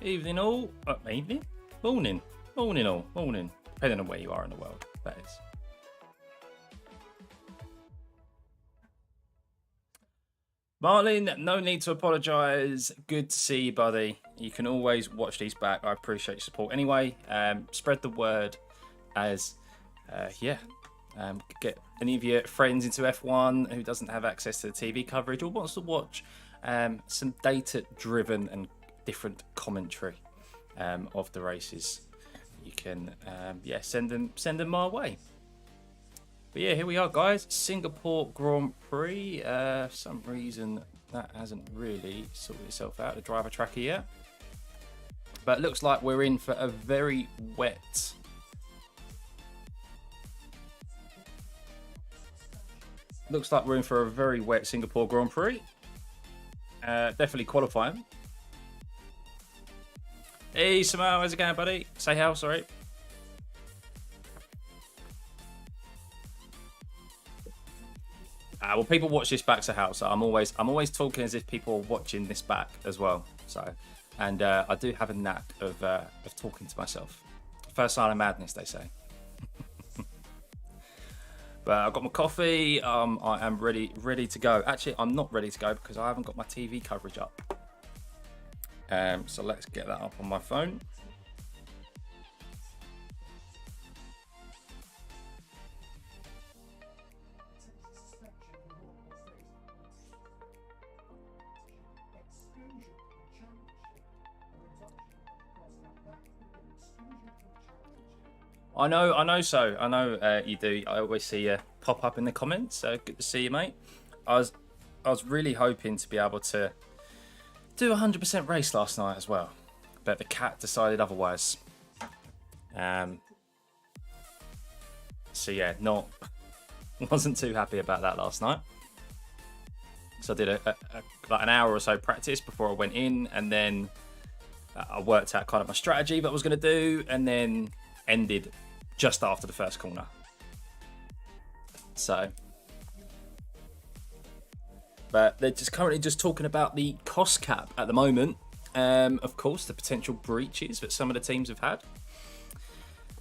evening all, evening, morning, morning all, morning, depending on where you are in the world, that is. Marlin, no need to apologise. Good to see you, buddy. You can always watch these back. I appreciate your support. Anyway, spread the word as, get any of your friends into F1 who doesn't have access to the TV coverage or wants to watch some data-driven and different commentary of the races. You can, send them my way. But yeah, here we are, guys. Singapore Grand Prix. For some reason, that hasn't really sorted itself out, the driver tracker yet. But it looks like we're in for a very wet... Looks like we're in for a very wet Singapore Grand Prix. Definitely qualifying. Hey, Samal, how's it going, buddy? Say how, sorry. Well, people watch this back to house, so I'm always talking as if people are watching this back as well. So, and I do have a knack of talking to myself. First sign of madness, they say. But I've got my coffee. I am ready to go. Actually, I'm not ready to go because I haven't got my TV coverage up. So let's get that up on my phone. I know. So I know you do. I always see you pop up in the comments. So good to see you, mate. I was really hoping to be able to do a 100% race last night as well, but the cat decided otherwise. So yeah, wasn't too happy about that last night. So I did like an hour or so practice before I went in, and then I worked out kind of my strategy that I was going to do, and then ended just after the first corner. So, but they're currently talking about the cost cap at the moment. Of course, the potential breaches that some of the teams have had.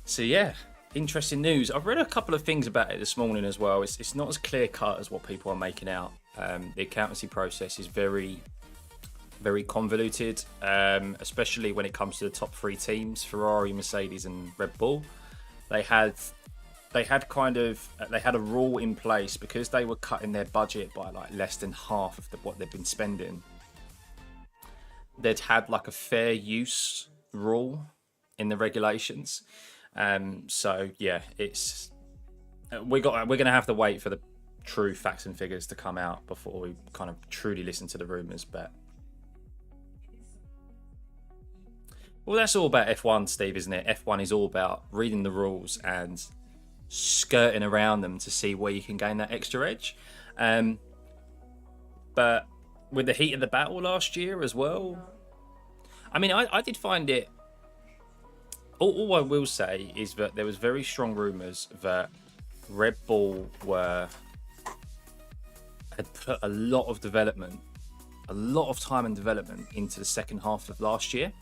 So yeah, interesting news. I've read a couple of things about it this morning as well. It's not as clear cut as what people are making out. The accountancy process is very, very convoluted, especially when it comes to the top three teams: Ferrari, Mercedes, and Red Bull. They had a rule in place because they were cutting their budget by like less than half of what they've been spending. They'd had like a fair use rule in the regulations. So yeah, we're gonna have to wait for the true facts and figures to come out before we kind of truly listen to the rumors. But well, that's all about F1, Steve, isn't it? F1 is all about reading the rules and skirting around them to see where you can gain that extra edge. But with the heat of the battle last year as well, I mean, I did find it... All I will say is that there was very strong rumours that Red Bull had put a lot of time and development into the second half of last year.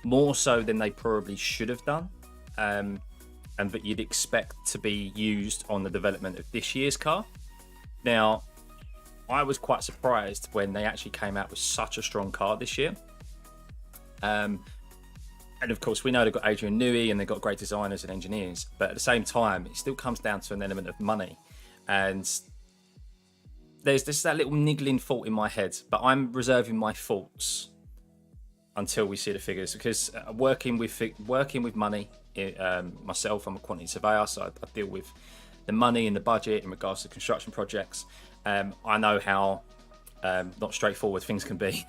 More so than they probably should have done, and that you'd expect to be used on the development of this year's car. Now, I was quite surprised when they actually came out with such a strong car this year. And of course, we know they've got Adrian Newey and they've got great designers and engineers, but at the same time, it still comes down to an element of money. And there's that little niggling thought in my head, but I'm reserving my thoughts until we see the figures, because working with money, myself, I'm a quantity surveyor, so I deal with the money and the budget in regards to construction projects. I know how not straightforward things can be.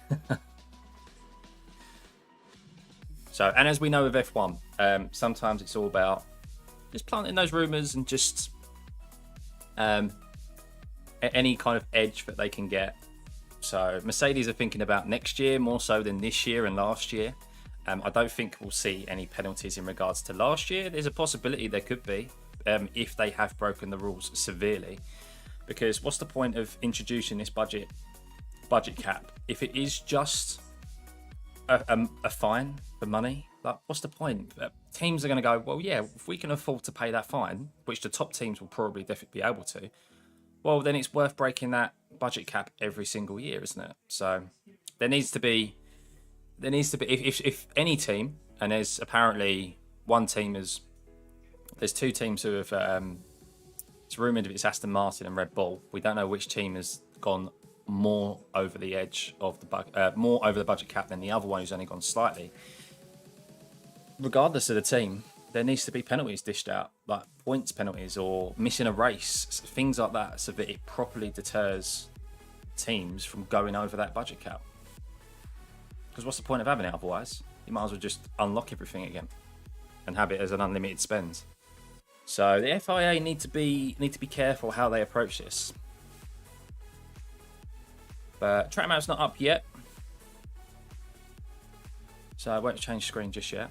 So, and as we know with F1, sometimes it's all about just planting those rumours and just any kind of edge that they can get. So Mercedes are thinking about next year more so than this year and last year. I don't think we'll see any penalties in regards to last year. There's a possibility there could be if they have broken the rules severely. Because what's the point of introducing this budget cap if it is just a fine for money, like what's the point? Teams are going to go, well, yeah, if we can afford to pay that fine, which the top teams will probably definitely be able to, well, then it's worth breaking that budget cap every single year, isn't it? So there needs to be if any team, and there's apparently one team there's two teams who have it's rumoured it's Aston Martin and Red Bull. We don't know which team has gone more over the edge of the more over the budget cap than the other one who's only gone slightly. Regardless of the team, there needs to be penalties dished out, like points penalties or missing a race, things like that, so that it properly deters teams from going over that budget cap. Because what's the point of having it otherwise? You might as well just unlock everything again and have it as an unlimited spend. So the FIA need to be careful how they approach this. But track map's not up yet, so I won't change screen just yet.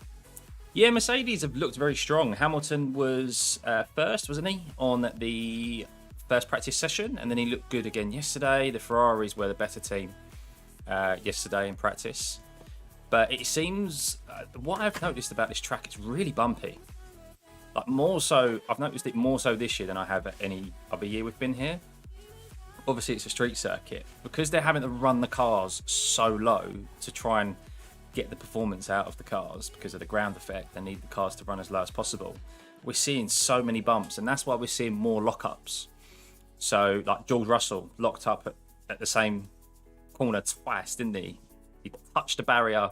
Yeah, Mercedes have looked very strong. Hamilton was first, wasn't he, on the first practice session, and then he looked good again yesterday. The Ferraris were the better team yesterday in practice. But it seems, what I've noticed about this track, it's really bumpy. Like more so, I've noticed it more so this year than I have at any other year we've been here. Obviously, it's a street circuit. Because they're having to run the cars so low to try and get the performance out of the cars because of the ground effect, they need the cars to run as low as possible. We're seeing so many bumps, and that's why we're seeing more lockups. So, like George Russell locked up at the same corner twice, didn't he? He touched the barrier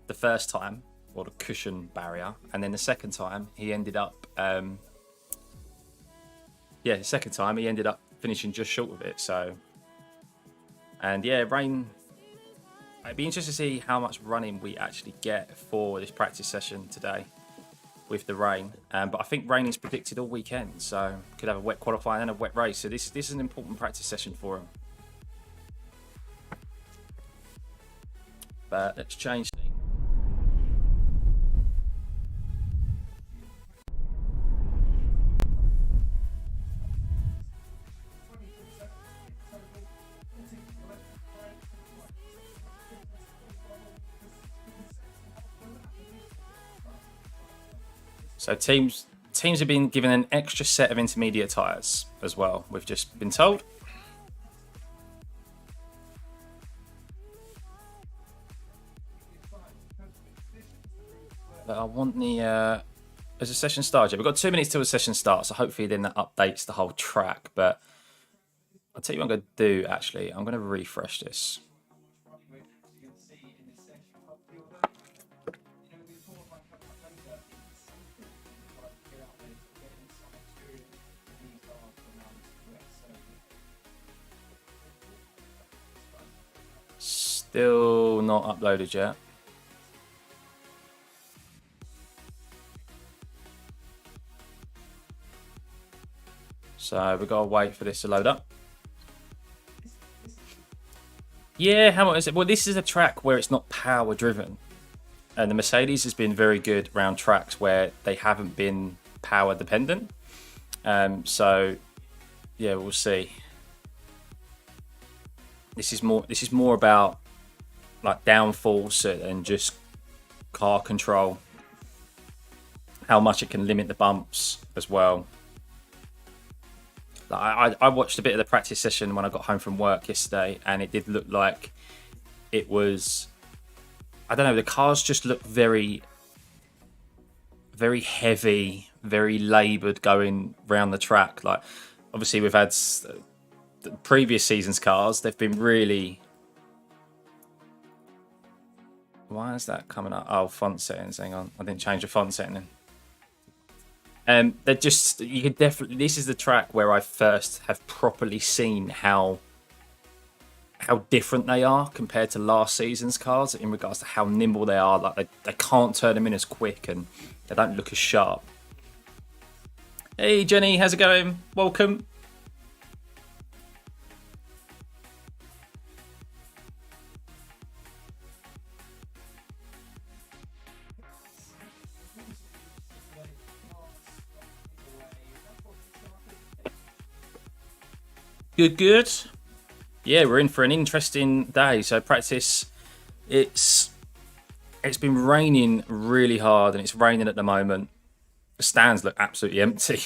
the first time, or the cushion barrier, and then the second time he ended up finishing just short of it. So, and yeah, rain, it'd be interesting to see how much running we actually get for this practice session today with the rain, but I think rain is predicted all weekend, so could have a wet qualifying and a wet race, so this is an important practice session for him. But let's change things. So teams have been given an extra set of intermediate tyres as well, we've just been told. But I want the as a session starts. We've got 2 minutes till the session starts, so hopefully then that updates the whole track. But I'll tell you what I'm going to do, actually. I'm going to refresh this. Still not uploaded yet. So we've got to wait for this to load up. Yeah, Hamilton. Well, this is a track where it's not power driven, and the Mercedes has been very good around tracks where they haven't been power dependent. So yeah, we'll see. This is more about like downforce and just car control, how much it can limit the bumps as well. I watched a bit of the practice session when I got home from work yesterday, and it did look like it was, I don't know, the cars just look very, very heavy, very laboured going round the track. Like, obviously we've had the previous season's cars, they've been really... Why is that coming up? Oh, font settings, hang on. I didn't change the font setting then. They're just, you could definitely, this is the track where I first have properly seen how different they are compared to last season's cars in regards to how nimble they are. Like they can't turn them in as quick, and they don't look as sharp. Hey Jenny, how's it going? Welcome. Good. Yeah, we're in for an interesting day. So practice, it's It's been raining really hard, and it's raining at the moment. The stands look absolutely empty.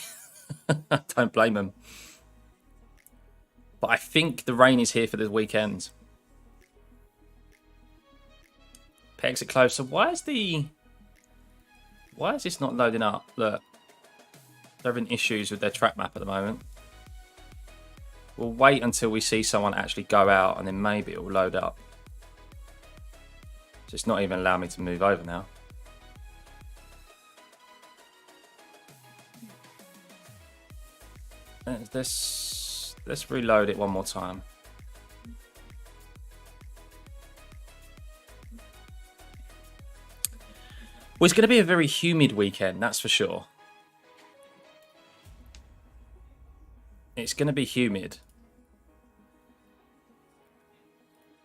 Don't blame them. But I think the rain is here for the weekend. Pit exit closed. So why is this not loading up? Look, they're having issues with their track map at the moment. We'll wait until we see someone actually go out, and then maybe it will load up. So it's not even allowing me to move over now. Let's reload it one more time. Well, it's going to be a very humid weekend, that's for sure. It's going to be humid.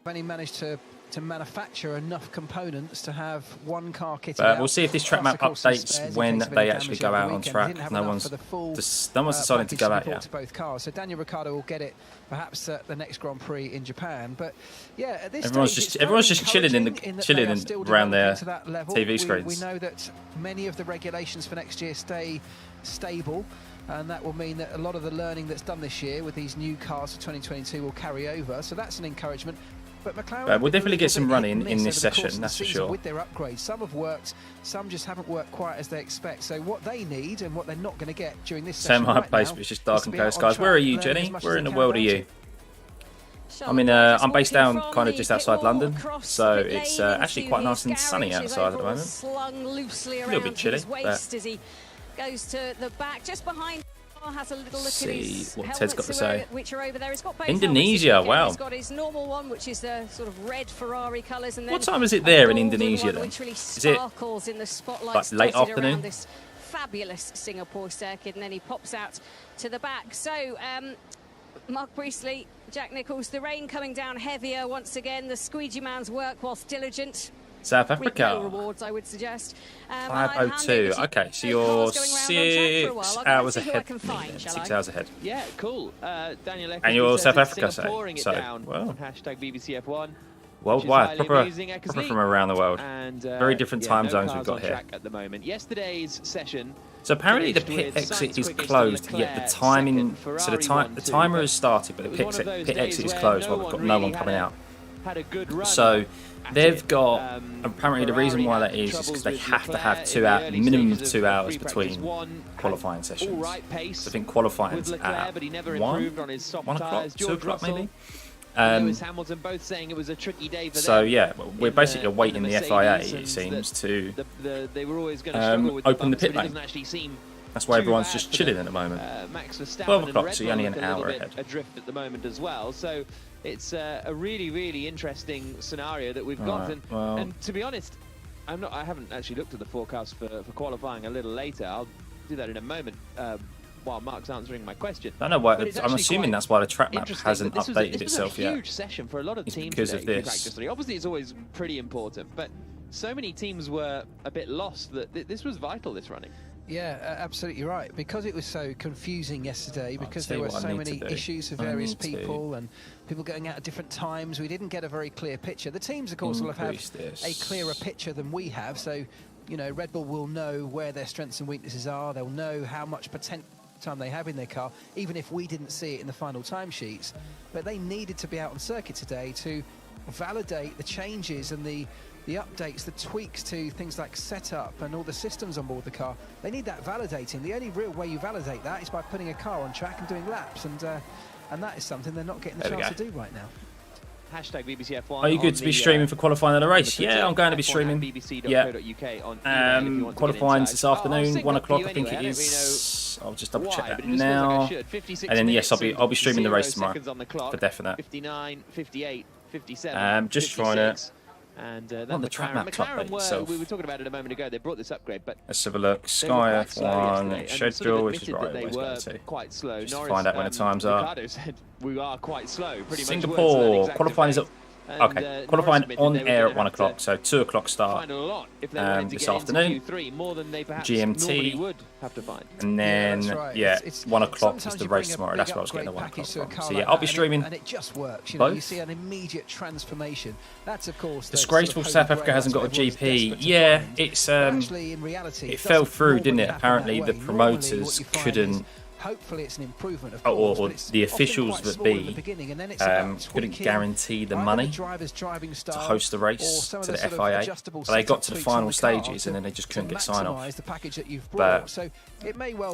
Only managed to manufacture enough components to have one car kitted out. We'll see if this track map updates when they actually go out on track. No one's decided to go out yet. Both cars. So Daniel Ricciardo will get it perhaps at the next Grand Prix in Japan. But yeah, at this everyone's just chilling around their TV screens. We know that many of the regulations for next year stay stable. And that will mean that a lot of the learning that's done this year with these new cars for 2022 will carry over. So that's an encouragement. But McLaren we'll definitely get some running in this session, that's for sure. With their upgrades, some have worked, some just haven't worked quite as they expect. So what they need and what they're not going to get during this session same high place, but it's just dark and clear skies. Where are you, Jenny? Where in the world are you? I'm based down kind of just outside London, so it's actually quite nice and sunny outside at the moment. A little bit chilly, but goes to the back just behind. Has a little look see at what Ted's got to say. Which are over there. He's got both Indonesia, wow. He's got his normal one, which is the sort of red Ferrari colours. And then what time is it there in Indonesia then? Is it in the spotlight, like late afternoon? This fabulous Singapore circuit, and then he pops out to the back. So, Mark Priestley, Jack Nicholls, the rain coming down heavier once again. The squeegee man's work whilst diligent. South Africa. No rewards, I would suggest. 5:02. Okay, so you're 6 hours ahead. 6 hours ahead. Yeah, cool. Daniel and you're South Africa, so well. Hashtag BBC F1. Worldwide, proper from around the world. And, very different time zones we've got here. At the moment. Yesterday's session. So apparently the pit exit is closed, yet the timing. So the timer has started, but the pit exit is closed. Well, we've got no one coming out. So they've got, apparently the reason why that is because they have to have minimum of 2 hours between qualifying sessions. So I think qualifying's at 1 o'clock, 2 o'clock maybe. So yeah, we're basically awaiting the FIA, it seems, to open the pit lane. That's why everyone's just chilling at the moment. 12 o'clock, so you're only an hour ahead. Adrift at the moment as well. So it's a really, really interesting scenario that we've got. Right, well, and to be honest, I haven't actually looked at the forecast for qualifying a little later. I'll do that in a moment while Mark's answering my question. I don't know why. I'm assuming that's why the track map hasn't updated itself yet. This was a huge session for a lot of teams because of this. Obviously, it's always pretty important, but so many teams were a bit lost that this was vital, this running. Yeah, absolutely right. Because it was so confusing yesterday, because there were so many issues with various people and people going out at different times, we didn't get a very clear picture. The teams, of course, will have a clearer picture than we have. So, you know, Red Bull will know where their strengths and weaknesses are. They'll know how much potential time they have in their car, even if we didn't see it in the final timesheets. But they needed to be out on circuit today to validate the changes and the updates, the tweaks to things like setup and all the systems on board the car. They need that validating. The only real way you validate that is by putting a car on track and doing laps, and that is something they're not getting the chance to do right now. Hashtag BBC F1. Are you good to be streaming for qualifying of the race? Yeah, I'm going to be streaming. Yeah. Qualifying's this afternoon, 1 o'clock I think it is. I'll just double check that now. And then yes, I'll be streaming the race tomorrow for definite. 59, 58, 57. Just trying to. And the track map update itself. We were talking about it a moment ago. They brought this upgrade, but let's have a look. Sky F1 schedule, which is right. They were quite slow. Just to find out when the times are. Ricardo said we are quite slow. Pretty Singapore much qualifying is at Okay, qualifying on air at 1 o'clock, so 2 o'clock start this afternoon, GMT, and then, yeah, 1 o'clock is the race tomorrow. That's where I was getting the 1 o'clock from. So, yeah, I'll be streaming and it just works. You both. You see an immediate transformation. That's, of course, disgraceful South Africa hasn't got a GP. Yeah, it's it fell through, didn't it? Apparently, the promoters couldn't. Hopefully it's an improvement, of course, or the officials that be couldn't guarantee the money to host the race to the FIA. But they got to the final stages and then they just couldn't get sign off. But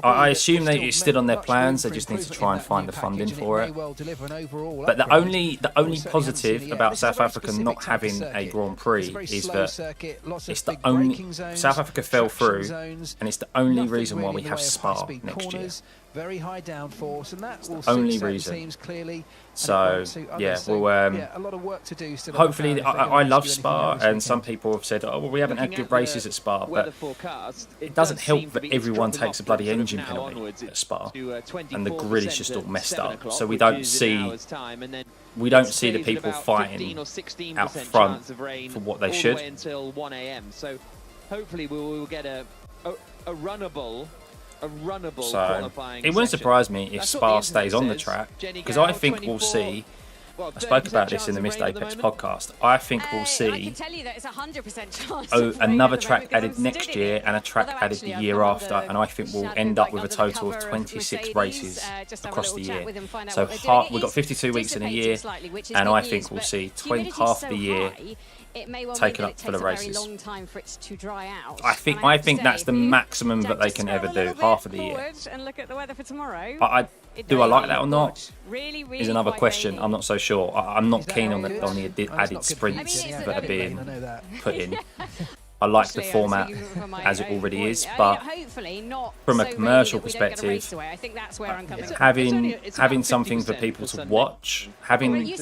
I assume it's still on their plans. They just need to try and find the funding for it. But the only positive about South Africa not having a Grand Prix is that it's the only South Africa fell through, and it's the only reason why we have Spa next year. Very high downforce, and that will only suit reason. Teams clearly. So yeah, well, a lot of work to do still. Hopefully, I love Spa, and some people have said, "Oh, well, we haven't had good races at Spa," but it doesn't help that everyone takes a bloody engine penalty at Spa, and the grid is just all messed up. So we don't see the people fighting out front for what they should. So hopefully we will get a runnable. So it wouldn't surprise me if Spa stays on the track, because I think we'll see. I spoke about this in the Missed Apex podcast. I think we'll see another track added next year and a track added the year after, and I think we'll end up with a total of 26 races across the year. So we've got 52 weeks in a year, and I think we'll see half the year taken up for the races. I think that's the maximum that they can ever do, half of the year. But do I like that or not? Is another question. I'm not so sure. I'm not keen on the added sprints that are being put in. I like the format as it already is, but from a commercial perspective, having something for people to watch, having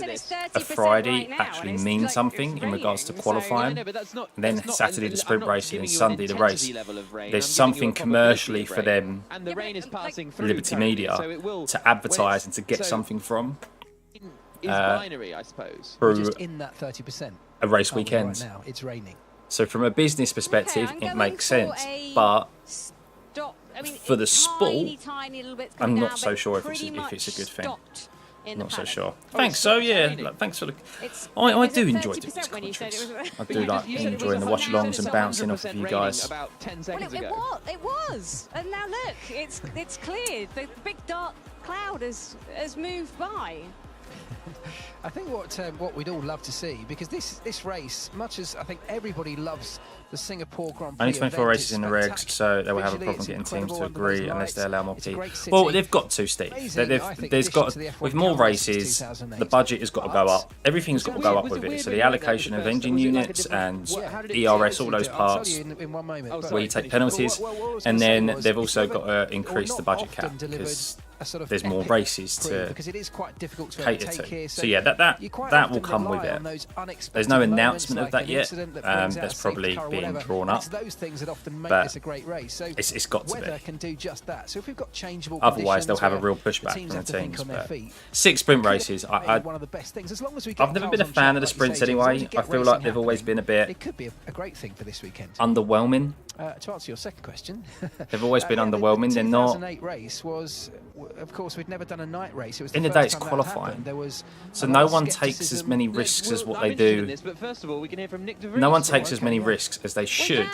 a Friday actually mean something in regards to qualifying, and then Saturday the sprint racing and Sunday the race, there's something commercially for them, Liberty Media, to advertise and to get something from through a race weekend. It's raining. So from a business perspective, it makes sense, but for the sport, I'm not so sure if it's a good thing. Not so sure. Thanks. So yeah, thanks for the. I do enjoy doing these commentaries. I do like enjoying the watch-alongs and bouncing off of you guys. Well, it was, and now look, it's cleared. The big dark cloud has moved by. I think what we'd all love to see, because this race, much as I think everybody loves the Singapore Grand Prix, only 24 races in the regs, so they will have a problem getting teams to agree unless they allow more people. Well, they've got to, Steve. With more races, the budget has got to go up. Everything's got to go up with it. So the allocation of engine units and ERS, all those parts where you take penalties, and then they've also got to increase the budget cap because there's more races to cater to. So yeah, that will come with it. There's no announcement of that yet. That's probably being drawn up. But it's got to be. Otherwise, they'll have a real pushback from the teams. But 6 sprint races. I've never been a fan of the sprints anyway. I feel like they've always been a bit underwhelming. To answer your second question, they've always been underwhelming. They're not. The 2008 race was, of course, we'd never done a night race. It was in the day it's qualifying. So no one takes as many risks as what they do. No one takes as many risks as they should,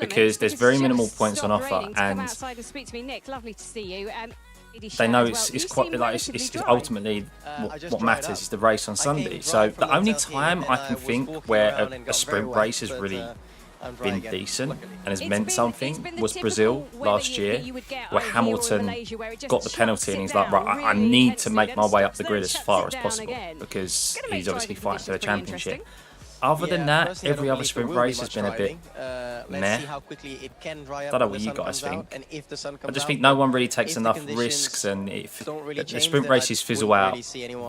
because there's very minimal points on offer, and they know it's quite like it's ultimately what matters is the race on Sunday. So the only time I can think where a sprint race has really been decent and has meant something was Brazil last year, where Hamilton got the penalty and he's like, right, I need to make my way up the grid as far as possible because he's obviously fighting for the championship. Other than that, every other sprint race has been a bit meh. I don't know what you guys think. I just think no one really takes enough risks, and the sprint races fizzle out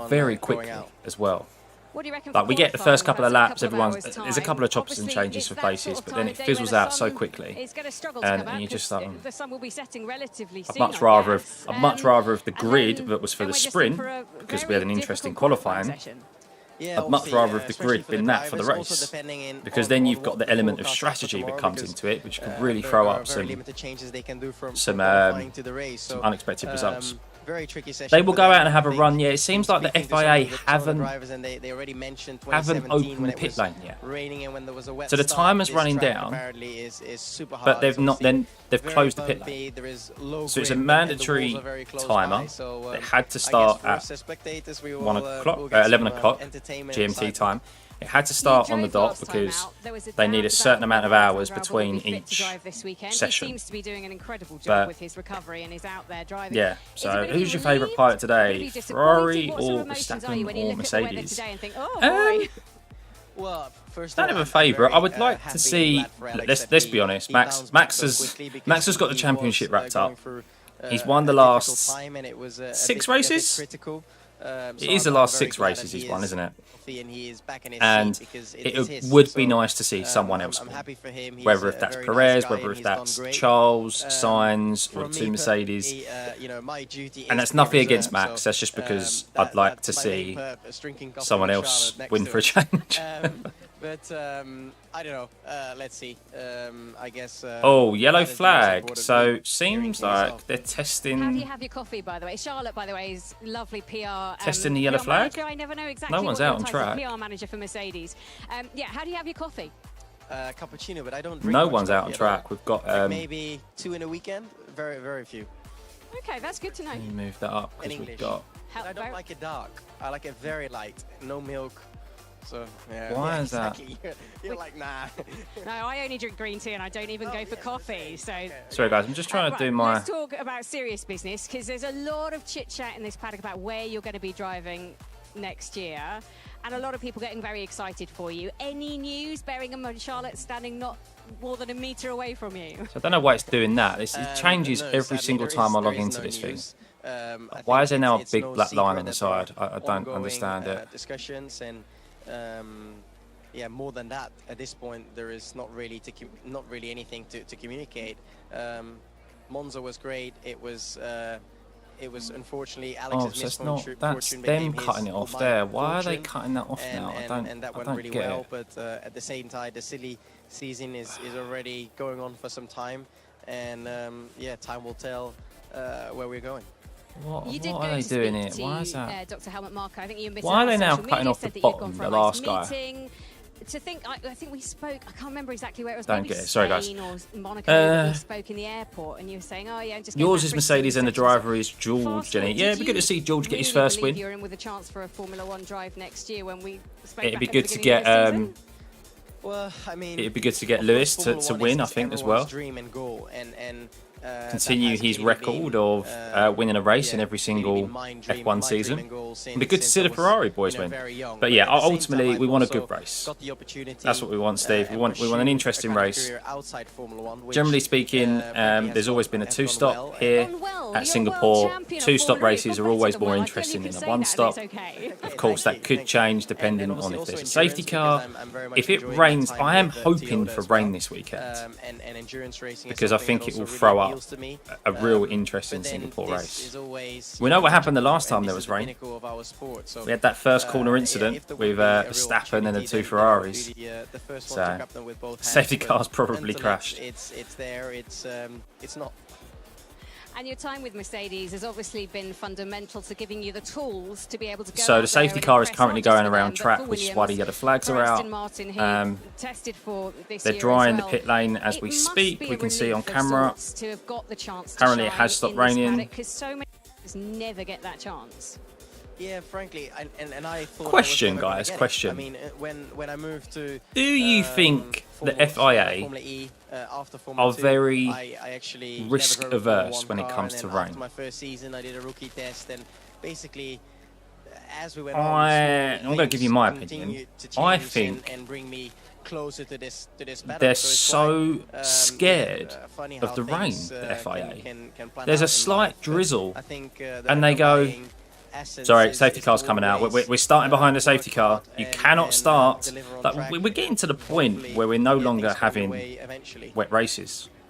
very quickly as well. Like we get the first couple of laps, there's a couple of choppers and changes for places, but then it fizzles out so quickly, and you just like, I'd much rather if the grid that was for the sprint, because we had an interesting qualifying, I'd much rather have the grid been that for the race, because then you've got the element of strategy that comes into it, which could really throw up some unexpected results. Very tricky session. They will go out and have a run. Yeah, it seems like the FIA haven't opened the pit lane yet. So the timer's running down, but they've not. Then they've closed the pit lane. So it's a mandatory timer. It had to start at 11 o'clock GMT time. It had to start on the dot because they need a certain amount of hours between each session. He seems to be doing an incredible job with his recovery and is out there driving. Yeah, so who's your favourite pilot today? Ferrari or Verstappen or Mercedes? Well, Don't have a favourite. I would like to see. Let's be honest. Max has got the championship wrapped up. He's won the last 6 races. It is the last 6 races he's won, isn't it? And it would be nice to see someone else win. Whether if that's Perez, whether if that's Charles, Sainz, or the 2 Mercedes. And that's nothing against Max. That's just because I'd like to see someone else win for a change. But I don't know. Let's see. I guess. Oh, yellow flag. So seems like they're testing. How do you have your coffee, by the way? Charlotte, by the way, is lovely PR. Testing the yellow flag. Manager. I never know exactly. No one's out on track. PR manager for Mercedes. Yeah. How do you have your coffee? Cappuccino, but I don't drink. No one's out on track. We've got maybe 2 in a weekend. Very, very few. Okay, that's good to know. Let me move that up because we've got. I don't like it dark. I like it very light. No milk. So, yeah. Why is that? You're like, nah. No, I only drink green tea and I don't even go for coffee. So. Sorry, guys. I'm just trying to do my. Let's talk about serious business because there's a lot of chit chat in this paddock about where you're going to be driving next year, and a lot of people getting very excited for you. Any news? Bearing in mind Charlotte standing not more than a metre away from you. So I don't know why it's doing that. It changes every single time I log into this thing. Why is there now a big black line on the side? I don't understand it. Discussions and. Yeah, more than that, at this point, there is not really anything to communicate. Monza was great. It was unfortunately Alex's misfortune. That's them cutting it off there. Why are they cutting that off now? I don't get it. But at the same time, the silly season is already going on for some time, and yeah, time will tell where we're going. What are they doing here? Why is that? Dr. Helmut Marko, I think you why are they now cutting off the bottom, the last guy? To think, I think we spoke. I can't remember exactly where it was. Don't get it. Sorry, guys. Or Monaco, we spoke in the airport, and you were saying, "Oh yeah, I'm just." Yours is Mercedes, and the driver is George. Jenny, yeah, it'd be good to see George get his first win. You're in with a chance for a Formula 1 drive next year when we. It'd be good to get. Well, I mean, it'd be good to get Lewis to win, I think, as well. Dream and goal, and continue his record of winning a race in every single F1 season. It'd be good to see the Ferrari boys win. But yeah, ultimately we want a good race. That's what we want, Steve. We want an interesting race. Generally speaking, there's always been a 2-stop here at Singapore. 2-stop races are always more interesting than a 1-stop. Of course, that could change depending on if there's a safety car. If it rains, I am hoping for rain this weekend because I think it will throw up a real interesting Singapore race. We know what happened the last time there was rain. We had that first corner incident with Verstappen and the 2 Ferraris. So safety cars probably crashed. It's there. It's not. And your time with Mercedes has obviously been fundamental to giving you the tools to be able to go. So the safety car is currently going around track, which is why the yellow flags are out. They're drying the pit lane as we speak. We can see on camera. Apparently it has stopped raining. Because so many never get that chance. Yeah, frankly, and I thought. Question, guys. Question. I mean, when I moved to. Do you think the FIA are very risk averse when it comes to rain? After my first season, I did a rookie test, and basically, as we went I'm going to give you my opinion. I think they're so scared of the rain, the FIA. There's a slight drizzle, and they go. Sorry, safety car's coming out. We're starting behind the safety car. You cannot start. Like, we're getting to the point where we're no longer having wet races.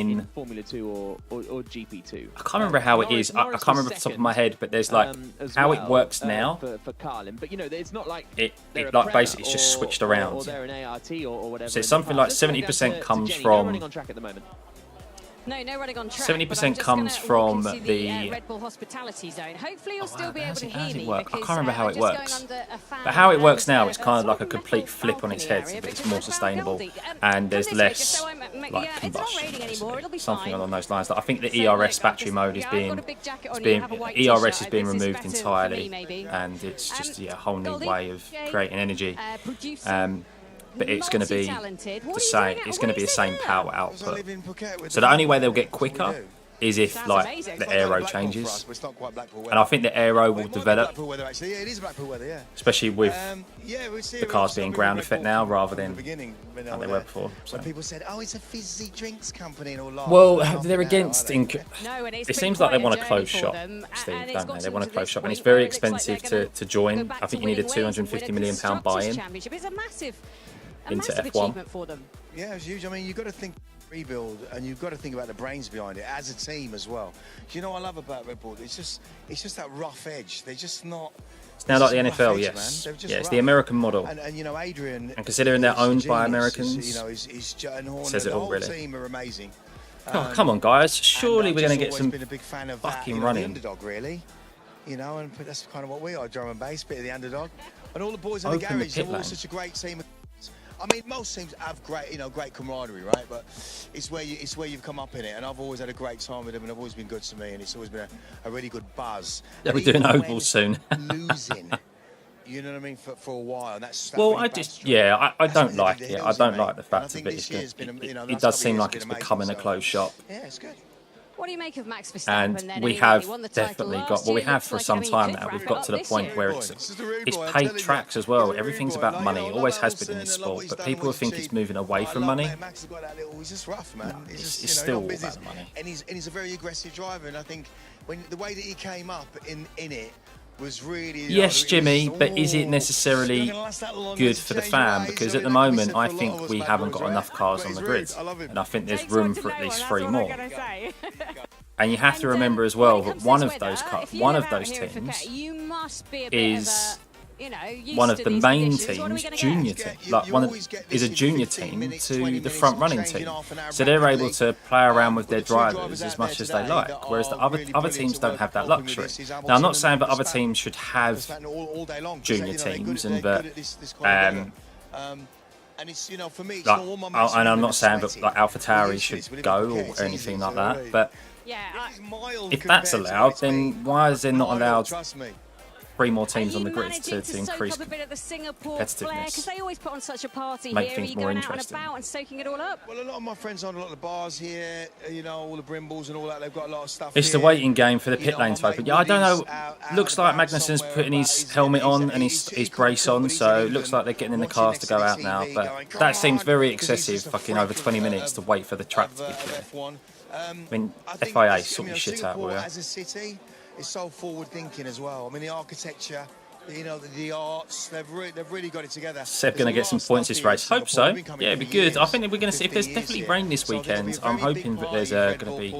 in Formula 2 or GP2. I can't remember how it is. I can't remember off the top of my head, but there's like how it works now. For Carlin, but you know, it's not like it like basically it's just switched around. Or they're an ART or whatever. So it's something like 70% comes Jenny, from running on track at the moment. No running on track. 70% comes from the Red Bull hospitality zone. Hopefully you'll still be able to hear me. I can't remember how it works. But how it works now, it's kind of like a complete flip on its head, but it's more sustainable and there's less like combustion, something along those lines. Like, I think the ERS battery mode is being removed entirely, and it's just a whole new way of creating energy. But it's going to be the same. It's going to be the same power output. So the only way they'll get quicker is if like the aero changes, and I think the aero will develop, especially with the cars being ground effect now rather than how they were before. So. People said, "Oh, it's a fizzy drinks company," and all that. Well, they're against. It seems like they want a closed shop, Steve, don't they? They want a closed shop, and it's very expensive to join. I think you need a £250 million buy-in into F1. Yeah, it's huge. I mean, you've got to think rebuild, and you've got to think about the brains behind it as a team as well. Do you know what I love about Red Bull? It's just that rough edge. They're just not. It's now like the NFL, yes. Yeah, it's the American model. And you know, Adrian. And considering they're owned by Americans, says it all, really. Team are amazing. Oh, come on, guys! Surely we're going to get some fucking running. Underdog, really. You know, and that's kind of what we are: drum and bass, bit of the underdog, and all the boys in the garage. They're all such a great team. I mean, most teams have great camaraderie, right? But it's where you've come up in it, and I've always had a great time with them, and they've always been good to me, and it's always been a really good buzz. Yeah, we're doing ovals soon. Losing, you know what I mean, for a while. And that's well, I don't like it. I don't like the fact that it does seem like it's becoming a closed shop. Yeah, it's good. What do you make of Max Verstappen? And we have definitely got, well, we have for some time now. We've got to the point where it's paid tracks as well. Everything's about money. It always has been in this sport, but people think it's moving away from money. He's just rough, man. It's still all about the money. And he's a very aggressive driver, and I think the way that he came up in it was really... Yes, Jimmy, but is it necessarily good for the fan? Because at the moment, I think we haven't got enough cars on the grid, and I think there's room for at least 3 more. And you have to remember as well that one of those teams is one of the main teams, junior team, is a junior team to the front running team. So they're able to play around with their drivers as much as they like, whereas the other teams don't have that luxury. Now, I'm not saying that other teams should have junior teams, and that and I'm not saying that like AlphaTauri should go or anything like that, but if that's allowed, then why is there not allowed 3 more teams on the grid to increase competitiveness, they always put on such a party make here. things more interesting. And soaking it all up? Well, a lot of my friends on a lot of the bars here, you know, all the Brimbles and all that, they've got a lot of stuff. It's the waiting game for the pit lane to open. Yeah, I don't know. Looks like Magnussen's putting his helmet on and his brace on, so it looks like they're getting in the cars to go out now. But that seems very excessive, fucking over 20 minutes to wait for the track to be clear. I mean, FIA, sort your shit out, will you? As a city, it's so forward-thinking as well. I mean, the architecture, you know, the arts, they've really got it together. Seb going to get some points this race. Hope so. Yeah, it'd be good. I think that we're going to see if there's definitely rain this weekend. I'm hoping that there's going to be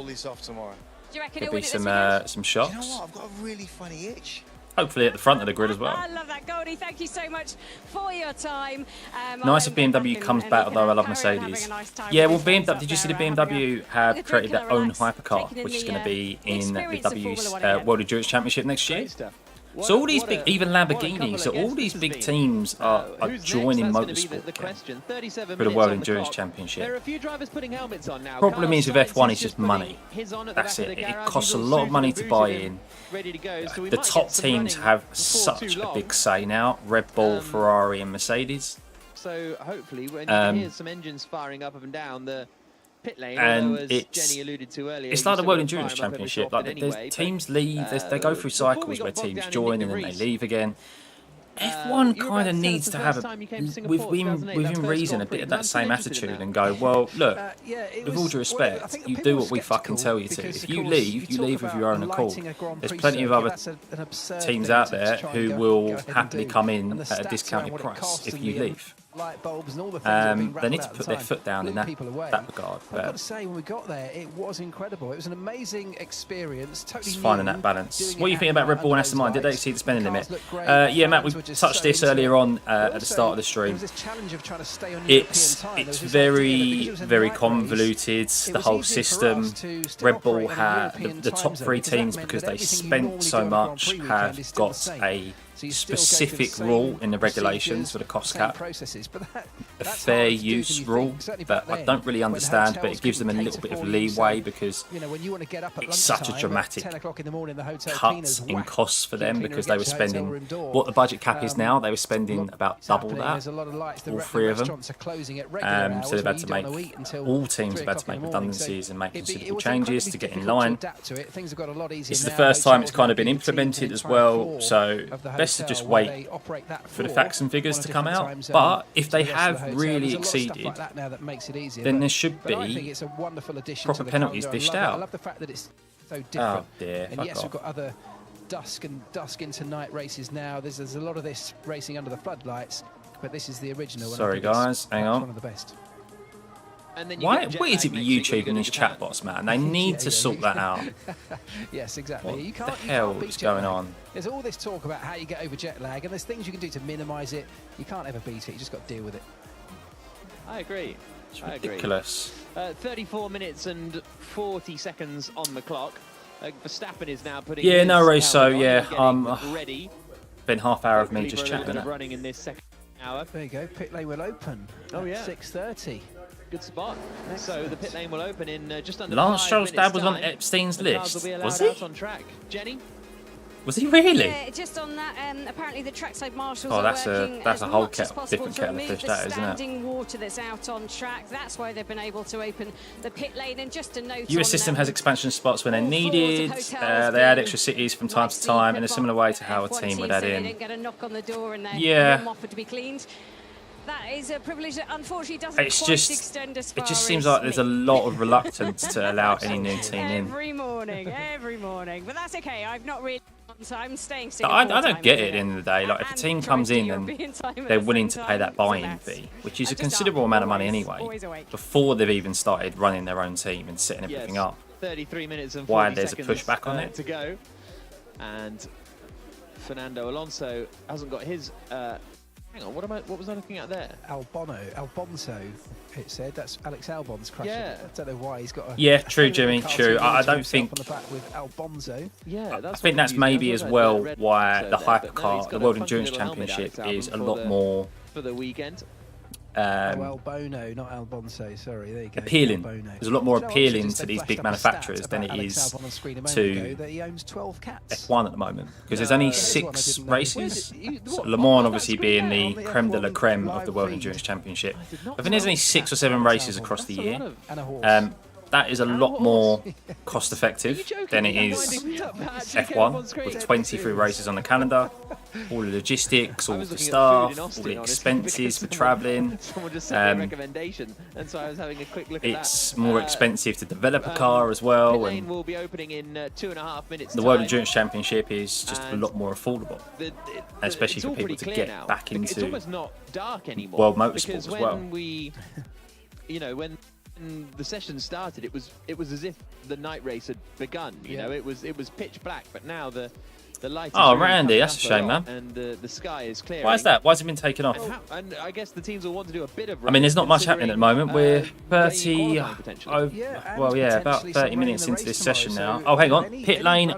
some shots. You know what? I've got a really funny itch. Hopefully at the front of the grid as well. I love that, Goldie. Thank you so much for your time. Nice if BMW comes back, although I love Mercedes. Yeah, well, BMW. Did you see the BMW have created their own hypercar, which is going to be in the World Endurance Championship next year? So all these big, even Lamborghini, so all these big teams are joining motorsport for the World Endurance Championship. Problem is with F1, it's just money. That's it. It costs a lot of money to buy in. The top teams have such a big say now. Red Bull, Ferrari and Mercedes. So hopefully when you hear some engines firing up and down the pit lane, and as Jenny alluded to earlier, it's like the World Endurance Championship. Like there's teams leave, they go through cycles where teams join and then they leave again. F1 kind of needs to have, within reason, a bit of that same attitude and go, well, look, with all due respect, you do what we fucking tell you to. If you leave with your own accord. There's plenty of other teams out there who will happily come in at a discounted price if you leave. light bulbs and all the things that have been they need to rattled put out their at the foot time down in blew people away. that regard. I've got to say, when we got there, it was incredible. It was an amazing experience. Totally It's finding new, that balance. doing What do you it think at about Red night Bull and under Aston Martin? Did they those exceed the spending limit? lights. Looked great. Yeah, Matt, we Fans were just touched so this into earlier it. on at the Also, start of the there stream. was this challenge of trying to stay on European time. There was It's this idea that very, because it was a very night race, convoluted, it the was whole easier for system. us to still Red Bull operate on a had European the time top zone, three because that teams, meant because that they everything you spent normally so do on a Grand much, Prix weekend have is still got the same. a So you still go through the specific same rule in the regulations procedures, for the cost same cap, processes, but a that's fair harder to do than use you rule think. Certainly that back I then, don't really when understand, but hotels it gives them a couldn't little cater bit of for you, so, leeway because you know, when you want to get up at it's such a lunchtime, dramatic 10 o'clock in the morning, the hotel cuts cleaners in whack, costs for queue them cleaner because will they were get to your hotel spending room door. what the budget cap is now. They were spending about What's double happening, that, there's a lot of lights, all the three of them. restaurants are closing at regular hours, So they've where had you to don't make, want to eat until all teams 3 have had to o'clock in make the morning. redundancies So and make it considerable was changes to incredibly get in difficult to line. adapt to it. Things have got a lot easier It's the now. first time it's Hotels kind of now been give the teams implemented an as entire well, floor so of the best to hotel just where wait they operate that for the floor facts and figures on a to come different out. time zone But if to the they rest of the have hotel. really There's a lot of stuff exceeded, like that now that makes it easier, then but- there should but I think be it's a wonderful addition proper to the penalties calendar. dished I love it. out. I love the fact that it's so different. Oh dear, And fuck yes, off. we've got other dusk into night races now. There's a lot of this racing under the floodlights, but this is the original. and I Sorry think it's guys, hang perhaps on. one of the best. And then you Why? get jet What is lag it with next week when YouTube you and go these to Japan. chatbots, man? They need to sort that out. Yes, exactly. What you the can't, hell beat is jet going lag. on? There's all this talk about how you get over jet lag, and there's things you can do to minimise it. You can't ever beat it. You just got to deal with it. I agree. It's I agree. ridiculous. 34 minutes and 40 seconds on the clock. Verstappen is now putting. Yeah, his no race, so, helmet on yeah, and getting ready. Been half hour of me Hopefully just for a little chatting. bit of Innit? running in this second hour. There you go. Pit lane will open. Oh, yeah. 6:30. Good spot. So the pit lane will open in just under Lance 5 Stroll's minutes dad was on time. Epstein's The cars list. will be allowed Was he? out on track. Jenny? Was he really? Yeah, just on that, apparently the trackside marshals Oh, are that's working a as whole much as kettle- possible different to kettle of remove fish, the that is, isn't it? standing water that's out on track. That's why they've been able to open the pit lane. And just a note, US system has expansion spots when they're all floors of needed. hotels They add being extra cities from time to nicely time in a put similar way to how a F1 team would so add they in. didn't get a knock on the door and their Yeah. room offered to be cleaned. That is a privilege that unfortunately doesn't It's quite just, extend as far it just seems as like there's a me. lot of reluctance to allow any new team in. Every morning. But that's okay. I've not really. So I'm staying. I don't get it at the end of the day. Like, if a team comes in and they're willing to pay that buy-in fee, fee, which is a considerable amount of money anyway, before they've even started running their own team and setting everything up. 33 minutes and 40 Why there's a seconds, pushback on it? to go. And Fernando Alonso hasn't got his. Hang on, what was I looking at there? Albonso, it said. That's Alex Albon's crashing. Yeah. I don't know why he's got a. Yeah, true, a Jimmy, cartoon true. I image of don't himself think. On the back with Albonso. Yeah, I that's think that's maybe as well why the hypercar, hypercar, the World Endurance Championship, is a lot more for the weekend. Albono, not Albonso. Sorry, there you go. appealing. Albono. There's a lot more Do you know what? appealing Just to they these flashed big up a stat manufacturers than about it Alex is Albon on screen a moment to ago that he owns 12 cats. F1 at the moment, because there's only That's one I 6 didn't know. races. Where's it? So What? Le Mans On that obviously screen being there, the on creme de la F1 creme of live the World feed. Endurance Championship. I did not I think there's only 6 or 7 races across the year. And a horse. That is a lot more cost effective than it is F1 with 23 races on the calendar, all the logistics, all the staff, all the expenses for travelling. Someone just sent me a recommendation, and so I was having a quick look at that. It's more expensive to develop a car as well, Pit lane and will be opening in 2.5 minutes. the World Endurance Championship is just a lot more affordable, especially it's for all people pretty to clear get now. back It's into almost not dark anymore. World Motorsport because as when well. we, when the session started, it was as if the night race had begun. You know, it was pitch black, but now the light. Oh, is really Randy, coming that's up a shame, lot, man. And the sky is clearing. Why is that? Why has it been taken off? And I guess the teams will want to do a bit of. I mean, there's not much happening at the moment. We're gaining 30, qualifying potentially. about 30 minutes into this session now. Oh, hang on, pit lane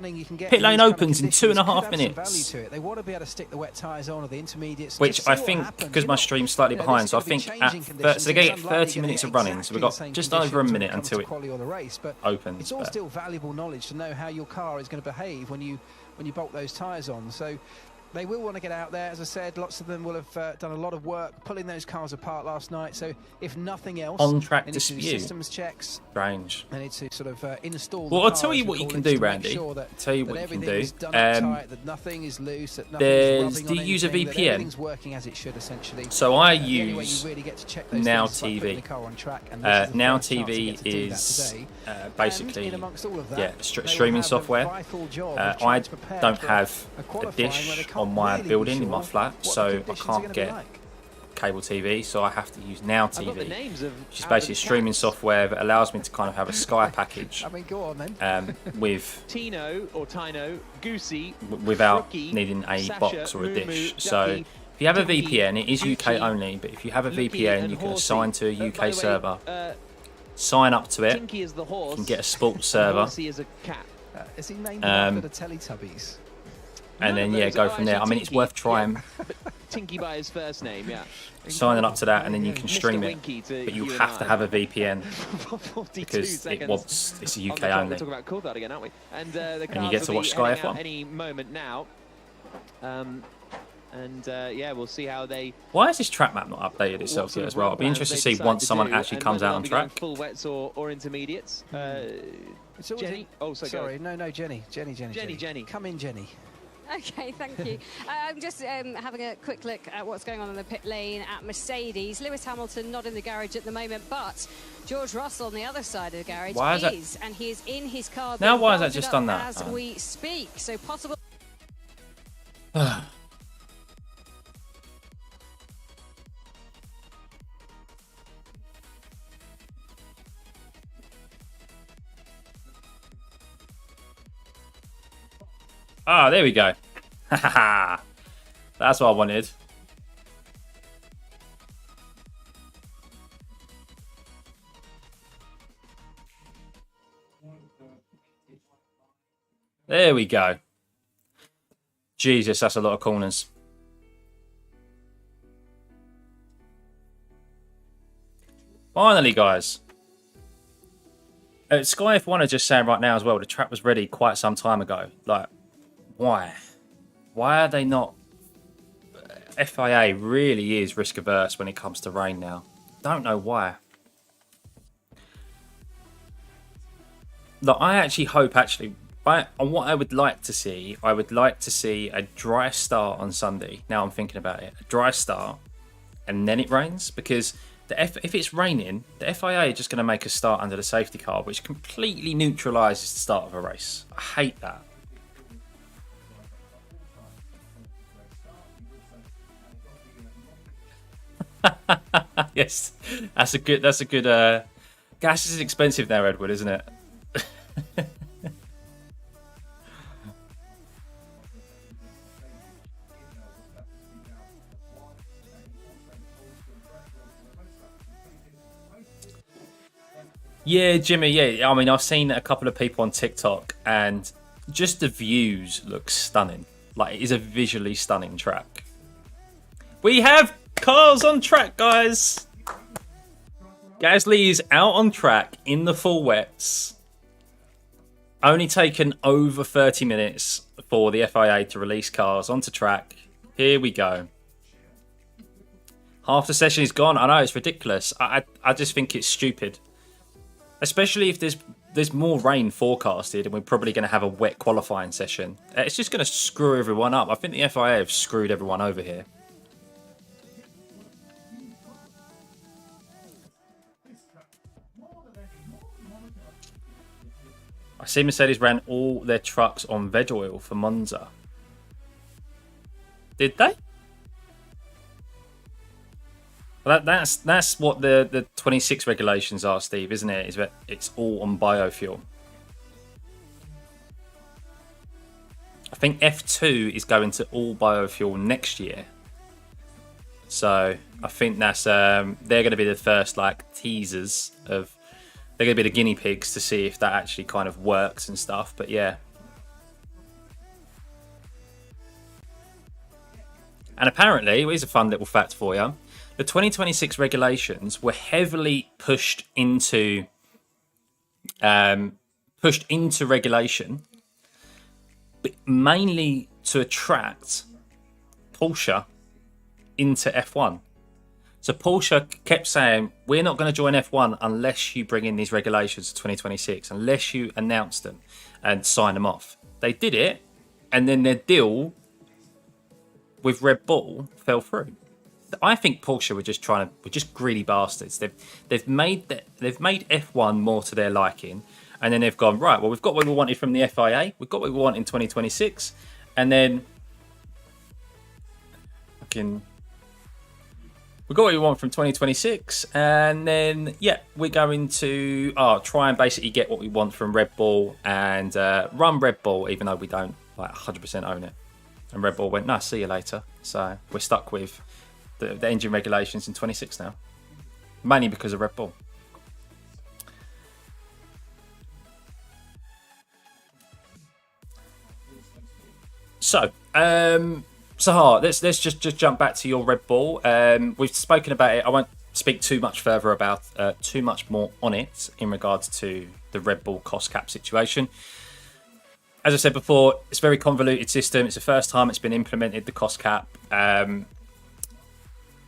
opens in 2.5 minutes. They want to be able to stick the wet tyres on or the intermediates. Which I think, because my stream's slightly behind, so I think so they're going to get 30 minutes of running. So we've got just over a minute until it opens. It's all still valuable knowledge to know how your car is going to behave when you bolt those tyres on. So they will want to get out there. As I said, lots of them will have done a lot of work pulling those cars apart last night. So if nothing else, On-track they need to do dispute. systems checks. Strange. They need to sort of install. Well, the I'll tell car, you as what we you call can it, do, to make Randy. sure that- I'll tell you that what you can everything do. is done uptight, that nothing is loose, that nothing there's- is rubbing do on you use a anything, that VPN? everything's working as it should, essentially. So I The only way use you really get to check those Now things is by putting TV. the car on track, and this is the Now first chance to TV get to do that is today. basically And in amongst all of that, yeah, they will streaming have a software. vital job of I trying to prepare don't for have a a qualifying where they dish can't on my really be building in sure my flat, what so the I conditions are can't gonna be get like. cable TV, so I have to use Now I've got the TV, names of which is basically streaming software that allows me to kind of have a Sky package. I mean, go on then. With Tino or Tino, Goosey, without Frookie, needing a Sasha, box or a Mumu, dish. Ducky, So if you have a Ducky, VPN, it is UK Gucci, only, but if you have a Lucky VPN, and you can Horsey. assign to a By UK the way, server, sign up to it, Tinky is the horse. you can get a sports server, Horsey is a cat. Is he named after the Teletubbies? and then, None of yeah, those go are from there. I actually mean, it's Tinky, worth trying. yeah. Tinky by his first name, yeah. Signing up to that, and then you can Mr. stream it, Winky to but you and have to I. have a VPN For 42 because seconds. it's On UK the clock. only. We'll talk about Coulthard again, aren't we? And the you cars get to will watch be Sky heading out F1. any moment now. Yeah, we'll see how they. Why has this track map not updated itself yet as well? I'll be interested to see once someone actually comes out on track. Full wets or intermediates. Jenny. Oh, sorry. No, Jenny. Jenny. Come in, Jenny. Okay, thank you. I'm just having a quick look at what's going on in the pit lane at Mercedes. Lewis Hamilton not in the garage at the moment, but George Russell on the other side of the garage is, and he is in his car. Now, why has that bolted just up done that? as we speak? So possible. Ah, there we go. That's what I wanted. There we go. Jesus, that's a lot of corners. Finally, guys. Sky F1 are just saying right now as well, the track was ready quite some time ago. Like, why? Why are they not? FIA really is risk averse when it comes to rain now. Don't know why. Look, I actually hope, on what I would like to see, I would like to see a dry start on Sunday. Now I'm thinking about it. A dry start, and then it rains. Because if it's raining, the FIA are just going to make a start under the safety car, which completely neutralises the start of a race. I hate that. Yes, that's a good. Gas is expensive now, Edward, isn't it? Yeah, Jimmy. Yeah, I mean, I've seen a couple of people on TikTok, and just the views look stunning. Like, it is a visually stunning track. We have cars on track, guys. Gasly is out on track in the full wets. Only taken over 30 minutes for the FIA to release cars onto track. Here we go. Half the session is gone. I know, it's ridiculous. I just think it's stupid. Especially if there's more rain forecasted and we're probably going to have a wet qualifying session. It's just going to screw everyone up. I think the FIA have screwed everyone over here. I see Mercedes ran all their trucks on veg oil for Monza. Did they? Well, that's what the 26 regulations are, Steve, isn't it? Is that it's all on biofuel. I think F2 is going to all biofuel next year. So I think that's they're going to be the first like teasers of. They're going to be the guinea pigs to see if that actually kind of works and stuff. But yeah. And apparently, here's a fun little fact for you. The 2026 regulations were heavily pushed into regulation, but mainly to attract Porsche into F1. So Porsche kept saying, we're not going to join F1 unless you bring in these regulations to 2026, unless you announce them and sign them off. They did it, and then their deal with Red Bull fell through. I think Porsche were just greedy bastards. They've made F1 more to their liking, and then they've gone, right, well, we've got what we wanted from the FIA, we've got what we want in 2026, and then we've got what we want from 2026, and then yeah, we're going to try and basically get what we want from Red Bull and run Red Bull, even though we don't like 100% own it. And Red Bull went, no, see you later. So we're stuck with the engine regulations in 26 now, mainly because of Red Bull. So, Sahar, let's just jump back to your Red Bull. We've spoken about it. I won't speak too much further about too much more on it in regards to the Red Bull cost cap situation. As I said before, it's a very convoluted system. It's the first time it's been implemented, the cost cap.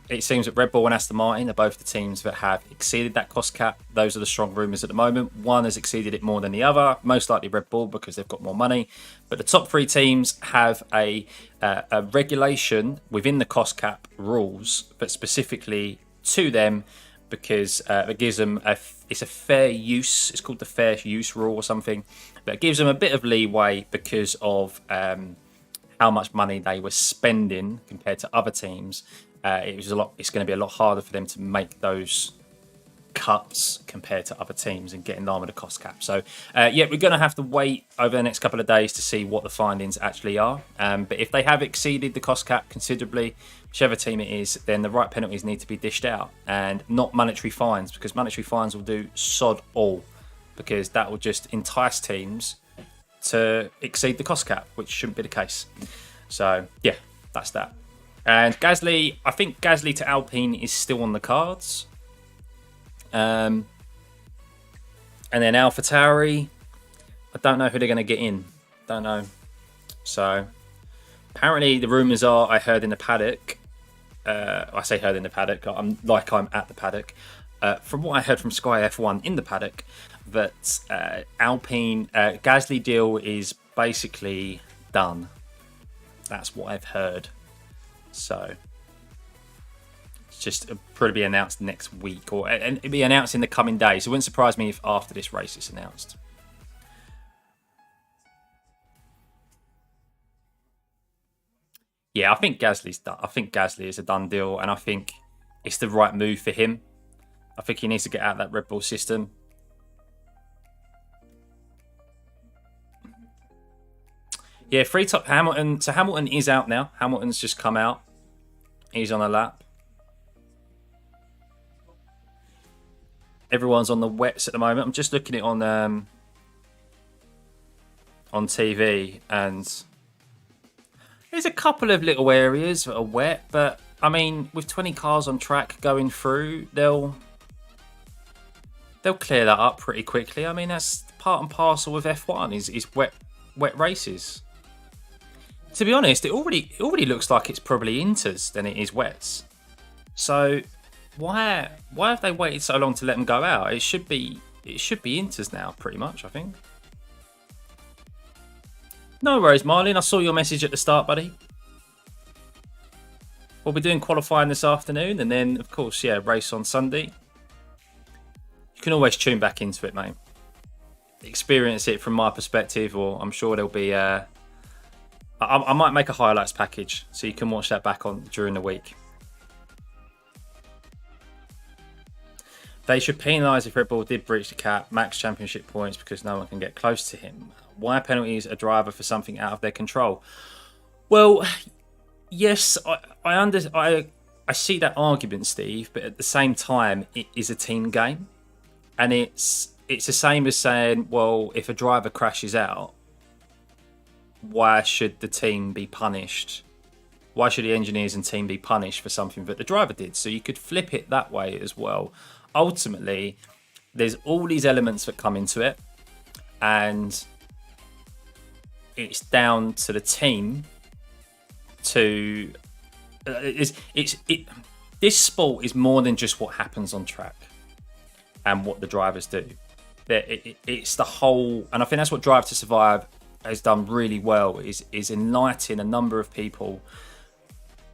It seems that Red Bull and Aston Martin are both the teams that have exceeded that cost cap. Those are the strong rumours at the moment. One has exceeded it more than the other, most likely Red Bull because they've got more money. But the top three teams have a regulation within the cost cap rules, but specifically to them because it gives them it's a fair use. It's called the fair use rule or something. But it gives them a bit of leeway because of how much money they were spending compared to other teams. It's going to be a lot harder for them to make those cuts compared to other teams and get in line with the cost cap. So, yeah, we're going to have to wait over the next couple of days to see what the findings actually are. But if they have exceeded the cost cap considerably, whichever team it is, then the right penalties need to be dished out and not monetary fines, because monetary fines will do sod all, because that will just entice teams to exceed the cost cap, which shouldn't be the case. So, yeah, that's that. And Gasly, I think Gasly to Alpine is still on the cards. And then AlphaTauri, I don't know who they're going to get in. Don't know. So, apparently the rumours are, I heard in the paddock, I say heard in the paddock, I'm at the paddock. From what I heard from Sky F1 in the paddock, that Alpine, Gasly deal is basically done. That's what I've heard. So it's just probably be announced next week, and it'll be announced in the coming days. It wouldn't surprise me if after this race it's announced. Yeah, I think Gasly's done. I think Gasly is a done deal, and I think it's the right move for him. I think he needs to get out of that Red Bull system. Yeah, free top Hamilton. So Hamilton is out now. Hamilton's just come out. He's on a lap. Everyone's on the wets at the moment. I'm just looking at it on TV, and there's a couple of little areas that are wet, but I mean, with 20 cars on track going through, they'll clear that up pretty quickly. I mean, that's part and parcel of F1 is wet races. To be honest, it already looks like it's probably inters than it is wets. So why have they waited so long to let them go out? It should be inters now, pretty much, I think. No worries, Marlon. I saw your message at the start, buddy. We'll be doing qualifying this afternoon, and then, of course, yeah, race on Sunday. You can always tune back into it, mate. Experience it from my perspective, or I'm sure there'll be... I might make a highlights package so you can watch that back on during the week. They should penalise if Red Bull did breach the cap, max championship points because no one can get close to him. Why penalties a driver for something out of their control? Well, yes, I see that argument, Steve, but at the same time, it is a team game, and it's the same as saying, well, if a driver crashes out, why should the team be punished? Why should the engineers and team be punished for something that the driver did? So you could flip it that way as well. Ultimately, there's all these elements that come into it, and it's down to the team to... This sport is more than just what happens on track and what the drivers do. It's the whole... And I think that's what Drive to Survive has done really well, is enlighten a number of people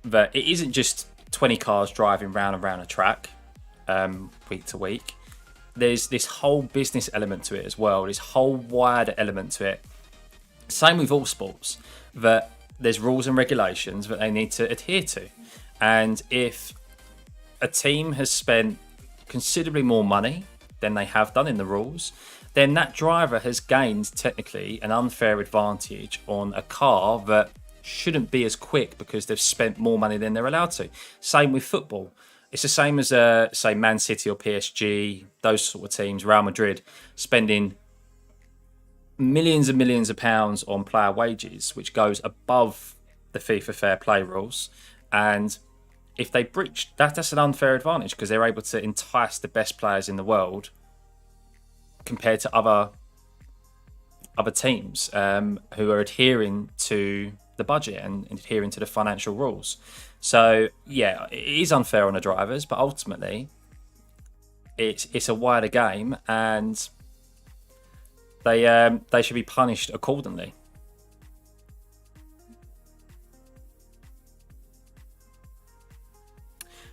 that it isn't just 20 cars driving round and round a track week to week. There's this whole business element to it as well, this whole wider element to it. Same with all sports, that there's rules and regulations that they need to adhere to. And if a team has spent considerably more money than they have done in the rules, then that driver has gained technically an unfair advantage on a car that shouldn't be as quick because they've spent more money than they're allowed to. Same with football. It's the same as, say, Man City or PSG, those sort of teams, Real Madrid, spending millions and millions of pounds on player wages, which goes above the FIFA fair play rules. And if they breach that, that's an unfair advantage because they're able to entice the best players in the world compared to other teams who are adhering to the budget and adhering to the financial rules. So yeah, it is unfair on the drivers, but ultimately it's a wider game and they should be punished accordingly.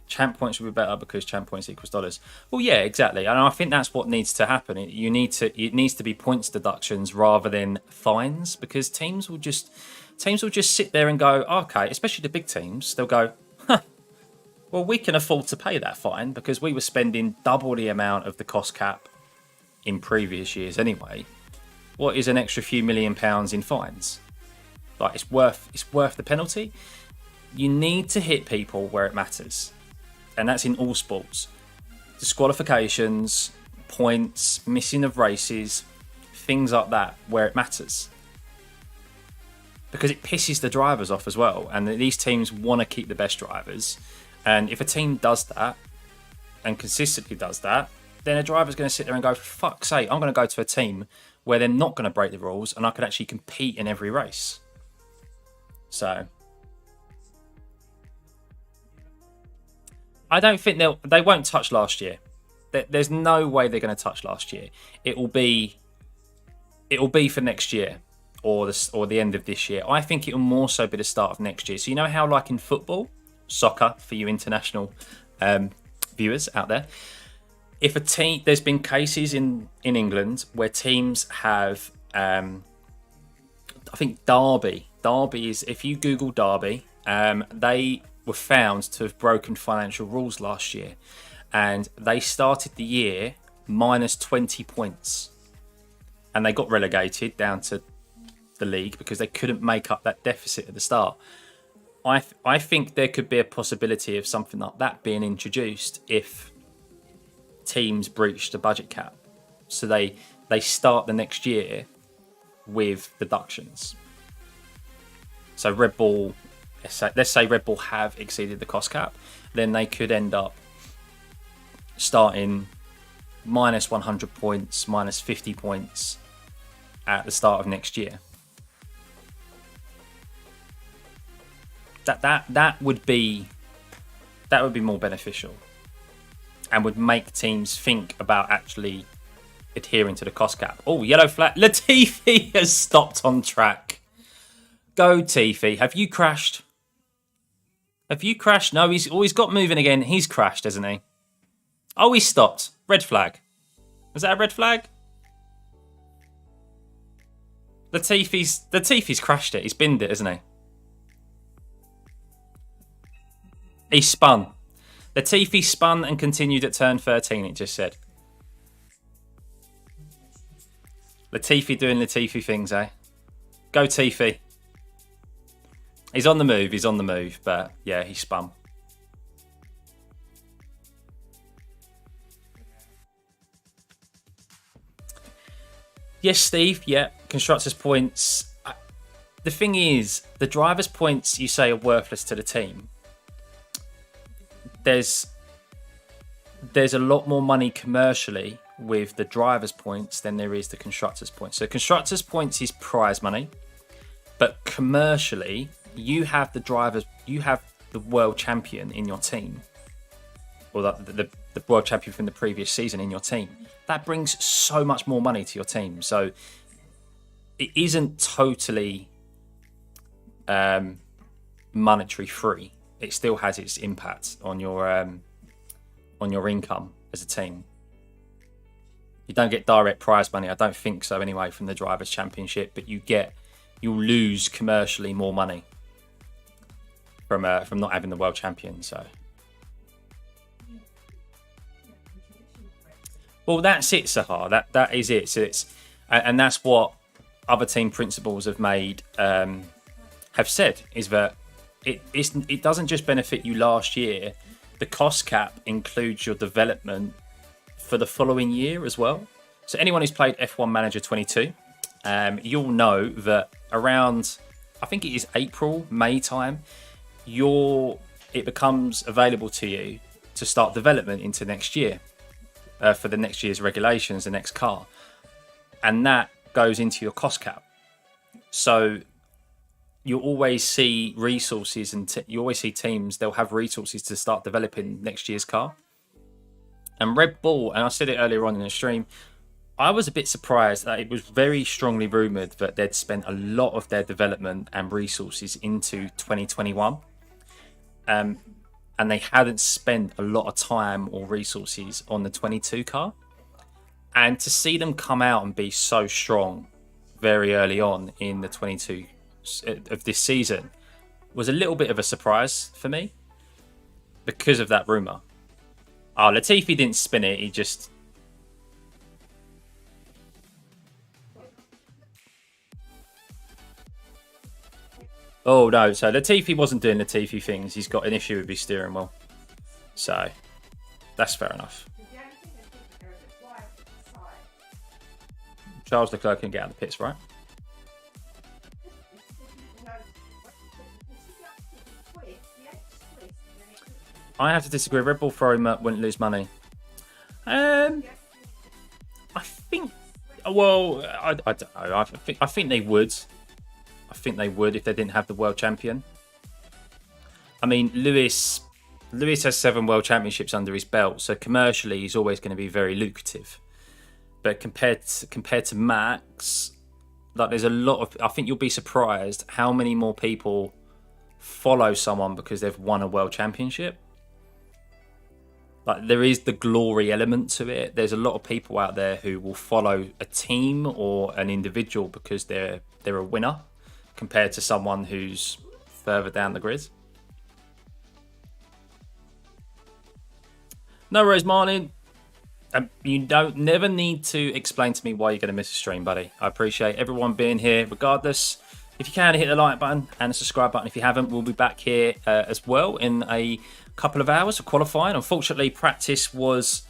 Champ points would be better because champ points equals dollars. Well, yeah, exactly, and I think that's what needs to happen. It needs to be points deductions rather than fines, because teams will just sit there and go, okay, especially the big teams, they'll go, well, we can afford to pay that fine because we were spending double the amount of the cost cap in previous years anyway. What is an extra few £1 million in fines? Like, it's worth the penalty. You need to hit people where it matters. And that's in all sports. Disqualifications, points, missing of races, things like that, where it matters. Because it pisses the drivers off as well. And these teams want to keep the best drivers. And if a team does that, and consistently does that, then a driver's going to sit there and go, for fuck's sake, I'm going to go to a team where they're not going to break the rules and I can actually compete in every race. So I don't think they won't touch last year. There's no way they're going to touch last year. It will be for next year or the end of this year. I think it will more so be the start of next year. So you know how, like in football, soccer, for you international viewers out there, if a team, there's been cases in England where teams have, I think Derby is, if you Google Derby, they were found to have broken financial rules last year, and they started the year minus 20 points, and they got relegated down to the league because they couldn't make up that deficit at the start. I think there could be a possibility of something like that being introduced if teams breach the budget cap, so they start the next year with deductions. So Red Bull, let's say Red Bull have exceeded the cost cap, then they could end up starting minus 100 points, minus 50 points at the start of next year. That would be more beneficial and would make teams think about actually adhering to the cost cap. Oh, yellow flag. Latifi has stopped on track. Go, Tifi. Have you crashed? Have you crashed? No, he's got moving again. He's crashed, hasn't he? Oh, he stopped. Red flag. Was that a red flag? Latifi's crashed it. He's binned it, hasn't he? He spun. Latifi spun and continued at turn 13, it just said. Latifi doing Latifi things, eh? Go, Tifi. He's on the move, but yeah, he spun. Yes, Steve, yeah, constructors' points. The thing is, the drivers' points you say are worthless to the team. There's a lot more money commercially with the drivers' points than there is the constructors' points. So constructors' points is prize money, but commercially, you have the world champion in your team, or the world champion from the previous season in your team. That brings so much more money to your team. So it isn't totally monetary free. It still has its impact on your income as a team. You don't get direct prize money. I don't think so anyway from the Drivers' Championship, but you'll lose commercially more money from not having the world champion. So Well, that's it, Sahar. That is it. So and that's what other team principals have made have said, is that it doesn't just benefit you last year. The cost cap includes your development for the following year as well. So anyone who's played F1 Manager 22, you'll know that around, I think it is April, May time, it becomes available to you to start development into next year for the next year's regulations, the next car. And that goes into your cost cap. So you always see resources and you always see teams, they'll have resources to start developing next year's car. And Red Bull, and I said it earlier on in the stream, I was a bit surprised that it was very strongly rumoured that they'd spent a lot of their development and resources into 2021. And they hadn't spent a lot of time or resources on the 22 car. And to see them come out and be so strong very early on in the 22 of this season was a little bit of a surprise for me because of that rumour. Oh, Latifi didn't spin it, he just... Oh no, so Latifi wasn't doing Latifi things, he's got an issue with his steering wheel. So, that's fair enough. Charles Leclerc can get out of the pits, right? I have to disagree. Red Bull Ferrari wouldn't lose money. I think. Well, I don't know. I think they would. I think they would if they didn't have the world champion. I mean, Lewis has 7 world championships under his belt, so commercially he's always going to be very lucrative. But compared to Max, like there's a lot of. I think you'll be surprised how many more people follow someone because they've won a world championship. Like there is the glory element to it. There's a lot of people out there who will follow a team or an individual because they're a winner, compared to someone who's further down the grid. No worries, Marlin. You never need to explain to me why you're going to miss a stream, buddy. I appreciate everyone being here, regardless. If you can, hit the like button and the subscribe button if you haven't. We'll be back here as well in a couple of hours of qualifying. Unfortunately, practice was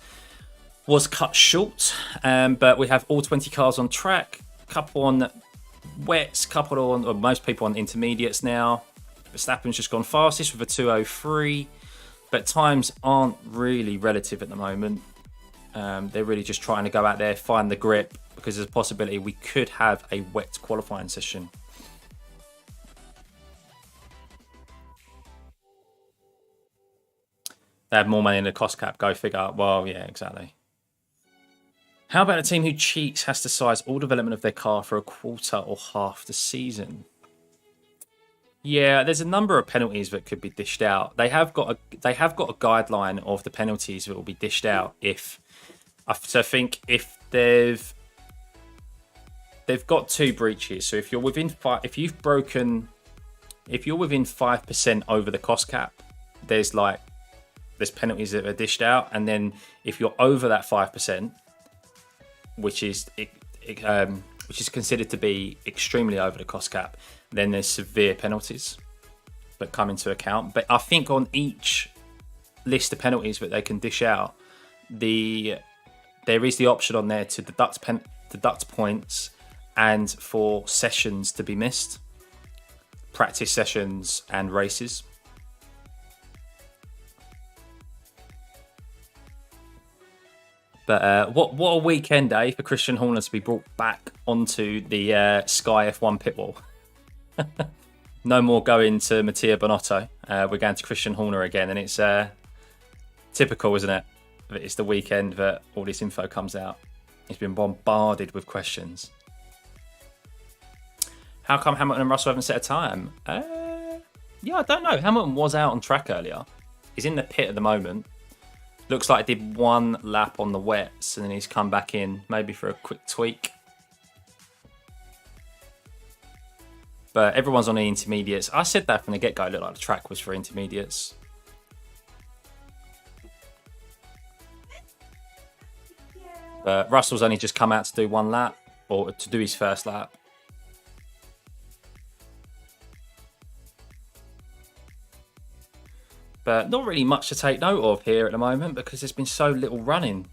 cut short, but we have all 20 cars on track. Couple on wets, couple on, or most people on intermediates now. Verstappen's just gone fastest with a 2:03, but times aren't really relative at the moment. They're really just trying to go out there, find the grip, because there's a possibility we could have a wet qualifying session. They have more money in the cost cap, go figure. Well, yeah, exactly. How about a team who cheats has to size all development of their car for a quarter or half the season? Yeah, there's a number of penalties that could be dished out. They have got a guideline of the penalties that will be dished out if. So I think if they've got 2 breaches. So if you're within 5, if you're within 5% over the cost cap, there's penalties that are dished out, and then if you're over that 5%, which is considered to be extremely over the cost cap, then there's severe penalties that come into account. But I think on each list of penalties that they can dish out, there is the option on there to deduct points and for sessions to be missed, practice sessions and races. But what a weekend, eh, for Christian Horner to be brought back onto the Sky F1 pit wall. No more going to Mattia Bonotto. We're going to Christian Horner again, and it's typical, isn't it? That it's the weekend that all this info comes out. He's been bombarded with questions. How come Hamilton and Russell haven't set a time? Yeah, I don't know. Hamilton was out on track earlier. He's in the pit at the moment. Looks like he did 1 lap on the wets and then he's come back in, maybe for a quick tweak. But everyone's on the intermediates. I said that from the get-go. It looked like the track was for intermediates. But Russell's only just come out to do one lap, or to do his first lap. But not really much to take note of here at the moment because there's been so little running.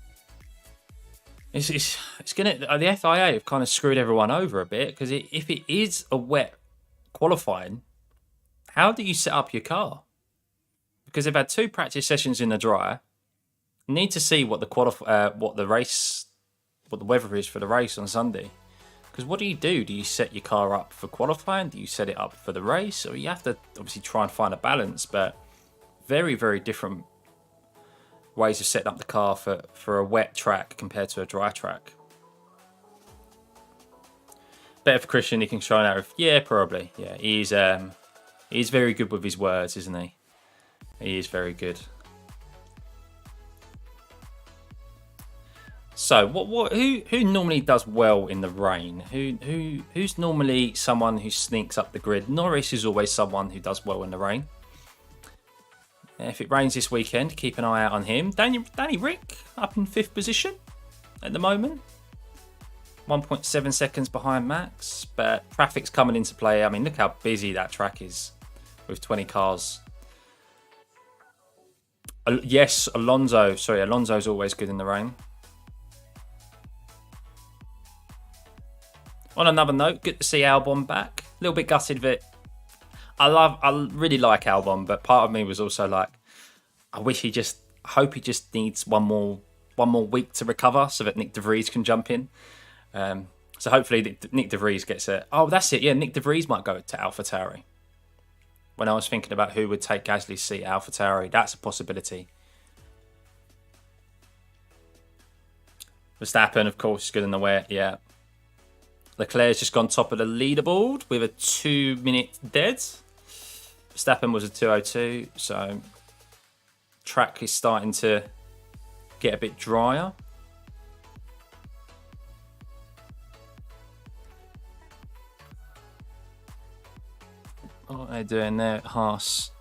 It's gonna, the FIA have kind of screwed everyone over a bit because if it is a wet qualifying, how do you set up your car? Because they've had 2 practice sessions in the dry. Need to see what the what the weather is for the race on Sunday. Because what do? Do you set your car up for qualifying? Do you set it up for the race? Or you have to obviously try and find a balance, but very, very different ways of setting up the car for a wet track compared to a dry track. Better for Christian, he can try and out. Yeah, probably. Yeah, he's very good with his words, isn't he? He is very good. So, who normally does well in the rain? Who's normally someone who sneaks up the grid? Norris is always someone who does well in the rain. If it rains this weekend, keep an eye out on him. Danny Rick up in 5th position at the moment. 1.7 seconds behind Max, but traffic's coming into play. I mean, look how busy that track is with 20 cars. Yes, Alonso. Sorry, Alonso's always good in the rain. On another note, good to see Albon back. A little bit gutted of it. I really like Albon, but part of me was also like, I hope he just needs one more week to recover so that Nick De Vries can jump in. So hopefully Nick De Vries gets it. Oh, that's it. Yeah, Nick De Vries might go to AlphaTauri. When I was thinking about who would take Gasly's seat at AlphaTauri, that's a possibility. Verstappen, of course, is good in the wet. Yeah. Leclerc's just gone top of the leaderboard with a 2-minute dead. Verstappen was a 2:02, so track is starting to get a bit drier. What are they doing there at Haas?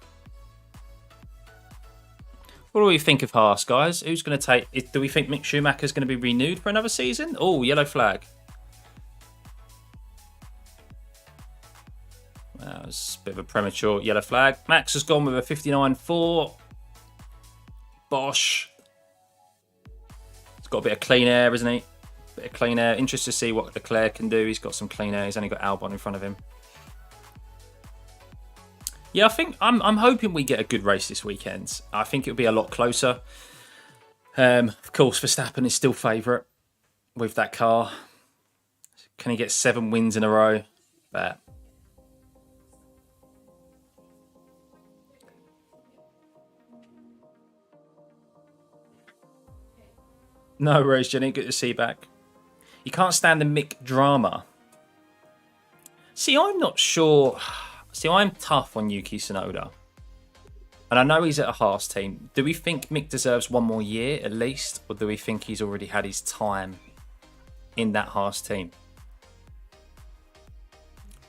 What do we think of Haas, guys? Who's going to take... Do we think Mick Schumacher's going to be renewed for another season? Oh, yellow flag. That was a bit of a premature yellow flag. Max has gone with a 59.4. Bosch. He's got a bit of clean air, isn't he? Bit of clean air. Interested to see what Leclerc can do. He's got some clean air. He's only got Albon in front of him. Yeah, I think I'm hoping we get a good race this weekend. I think it'll be a lot closer. Of course, Verstappen is still favourite with that car. Can he get 7 wins in a row? But no worries, Jenny. Good to see you back. You can't stand the Mick drama. See, I'm not sure. See, I'm tough on Yuki Tsunoda. And I know he's at a Haas team. Do we think Mick deserves 1 more year at least? Or do we think he's already had his time in that Haas team?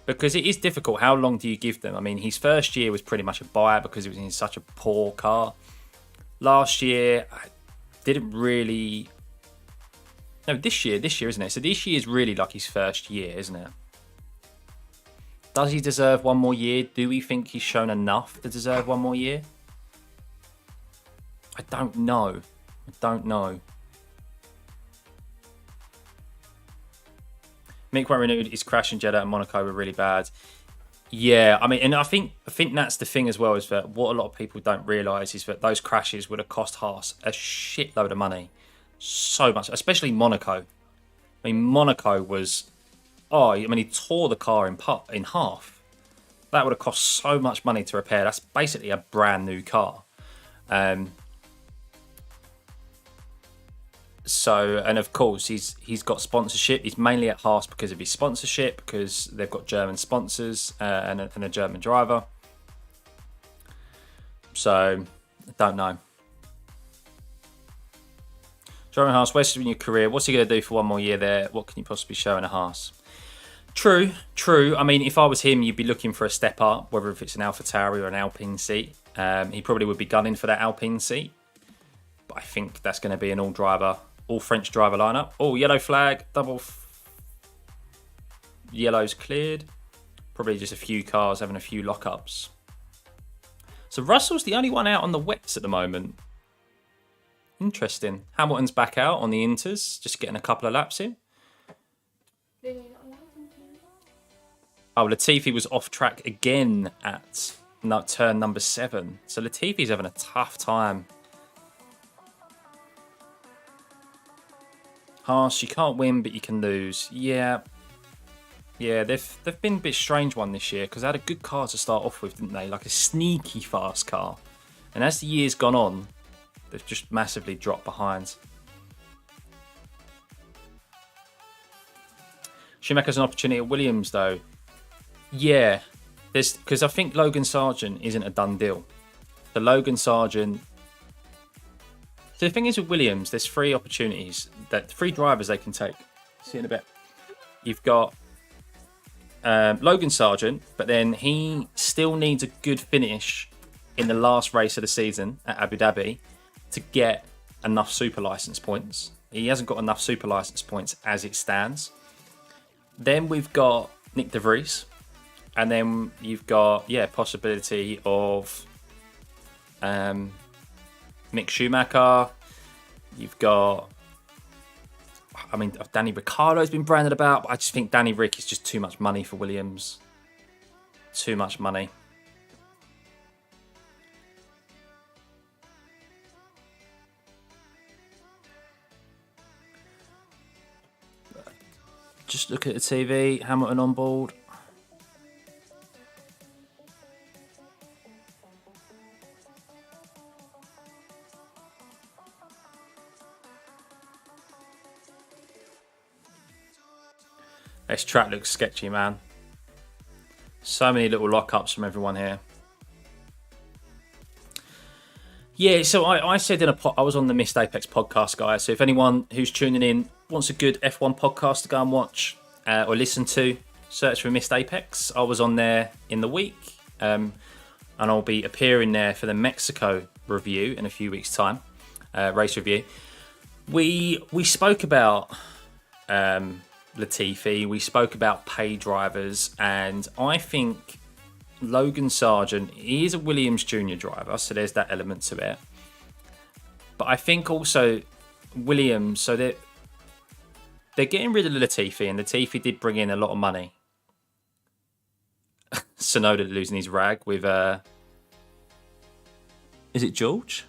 Because it is difficult. How long do you give them? I mean, his first year was pretty much a buyout because he was in such a poor car. Last year, I didn't really... No, this year, isn't it? So this year is really like his first year, isn't it? Does he deserve 1 more year? Do we think he's shown enough to deserve 1 more year? I don't know. Mick won't renewed. His crash in Jeddah and Monaco were really bad. Yeah, I mean, and I think that's the thing as well, is that what a lot of people don't realise is that those crashes would have cost Haas a shitload of money. So much, especially Monaco. I mean, Monaco was... Oh, I mean, he tore the car in half. That would have cost so much money to repair. That's basically a brand new car. So, and of course, he's got sponsorship. He's mainly at Haas because of his sponsorship, because they've got German sponsors and a German driver. So, I don't know. Driving Haas, where's in your career? What's he going to do for 1 more year there? What can you possibly show in a Haas? True. I mean, if I was him, you'd be looking for a step up, whether if it's an AlphaTauri or an Alpine seat. He probably would be gunning for that Alpine seat. But I think that's going to be an all-driver all French driver lineup. Oh, yellow flag, yellow's cleared. Probably just a few cars having a few lockups. So Russell's the only one out on the wets at the moment. Interesting. Hamilton's back out on the inters, just getting a couple of laps in. Oh, Latifi was off track again at turn number 7. So Latifi's having a tough time. Haas, you can't win, but you can lose. Yeah, they've been a bit strange one this year because they had a good car to start off with, didn't they? Like a sneaky fast car. And as the year's gone on, they've just massively dropped behind. Schumacher's an opportunity at Williams, though. Yeah, because I think Logan Sargent isn't a done deal. The Logan Sargent. So the thing is with Williams, there's 3 opportunities, 3 drivers they can take. See in a bit. You've got Logan Sargent, but then he still needs a good finish in the last race of the season at Abu Dhabi to get enough super license points. He hasn't got enough super license points as it stands. Then we've got Nick De Vries, and then you've got possibility of Mick Schumacher. You've got, Danny Ricciardo's been branded about, but I just think Danny Rick is just too much money for Williams. Too much money. Just look at the TV, Hamilton on board. This track looks sketchy, man. So many little lockups from everyone here. Yeah, so I said I was on the Missed Apex podcast, guys. So if anyone who's tuning in wants a good F1 podcast to go and watch or listen to, search for Missed Apex. I was on there in the week, and I'll be appearing there for the Mexico review in a few weeks' time, race review. We spoke about Latifi, we spoke about pay drivers, and I think Logan Sargent, he is a Williams Junior driver, so there's that element to it. But I think also Williams, so they're getting rid of Latifi, and Latifi did bring in a lot of money. Sonoda losing his rag with is it George?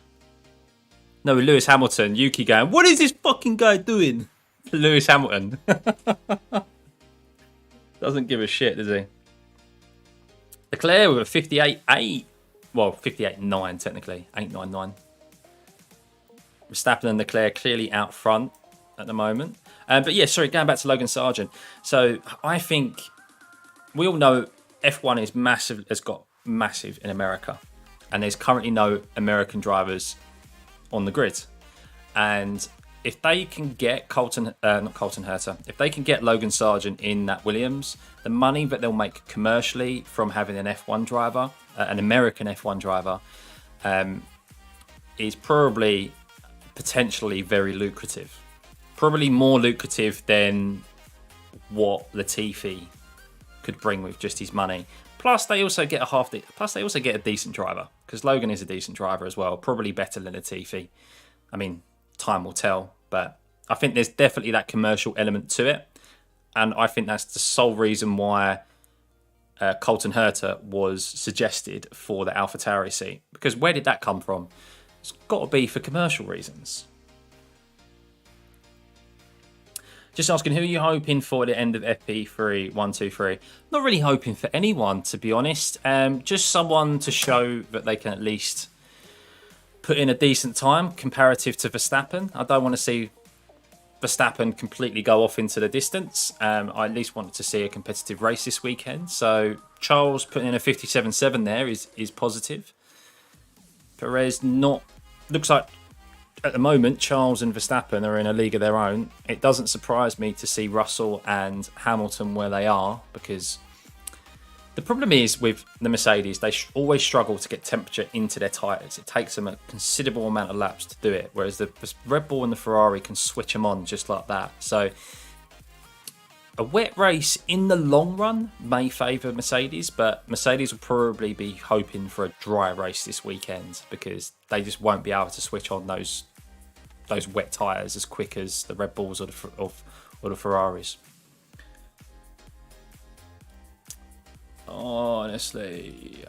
No, with Lewis Hamilton. Yuki going, what is this fucking guy doing? Lewis Hamilton. Doesn't give a shit, does he? Leclerc with a 58.8. Well, 58.9 technically. 8.99. Verstappen and Leclerc clearly out front at the moment. But yeah, sorry, going back to Logan Sargent. So I think we all know F1 is massive, has got massive in America. And there's currently no American drivers on the grid. And if they can get if they can get Logan Sargent in that Williams, the money that they'll make commercially from having an F1 driver, an American F1 driver, is probably potentially very lucrative. Probably more lucrative than what Latifi could bring with just his money. Plus, they also get a decent driver, because Logan is a decent driver as well. Probably better than Latifi. I mean, time will tell, but I think there's definitely that commercial element to it, and I think that's the sole reason why Colton Herta was suggested for the AlphaTauri seat. Because where did that come from? It's got to be for commercial reasons. Just asking, who are you hoping for at the end of FP3 123? Not really hoping for anyone, to be honest. Just someone to show that they can at least put in a decent time comparative to Verstappen. I don't want to see Verstappen completely go off into the distance. I at least wanted to see a competitive race this weekend. So Charles putting in a 57.7 there is positive. Perez looks like at the moment Charles and Verstappen are in a league of their own. It doesn't surprise me to see Russell and Hamilton where they are, because The problem is with the Mercedes, they always struggle to get temperature into their tyres. It takes them a considerable amount of laps to do it, whereas the Red Bull and the Ferrari can switch them on just like that. So a wet race in the long run may favour Mercedes, but Mercedes will probably be hoping for a dry race this weekend because they just won't be able to switch on those wet tyres as quick as the Red Bulls or the Ferraris. Honestly.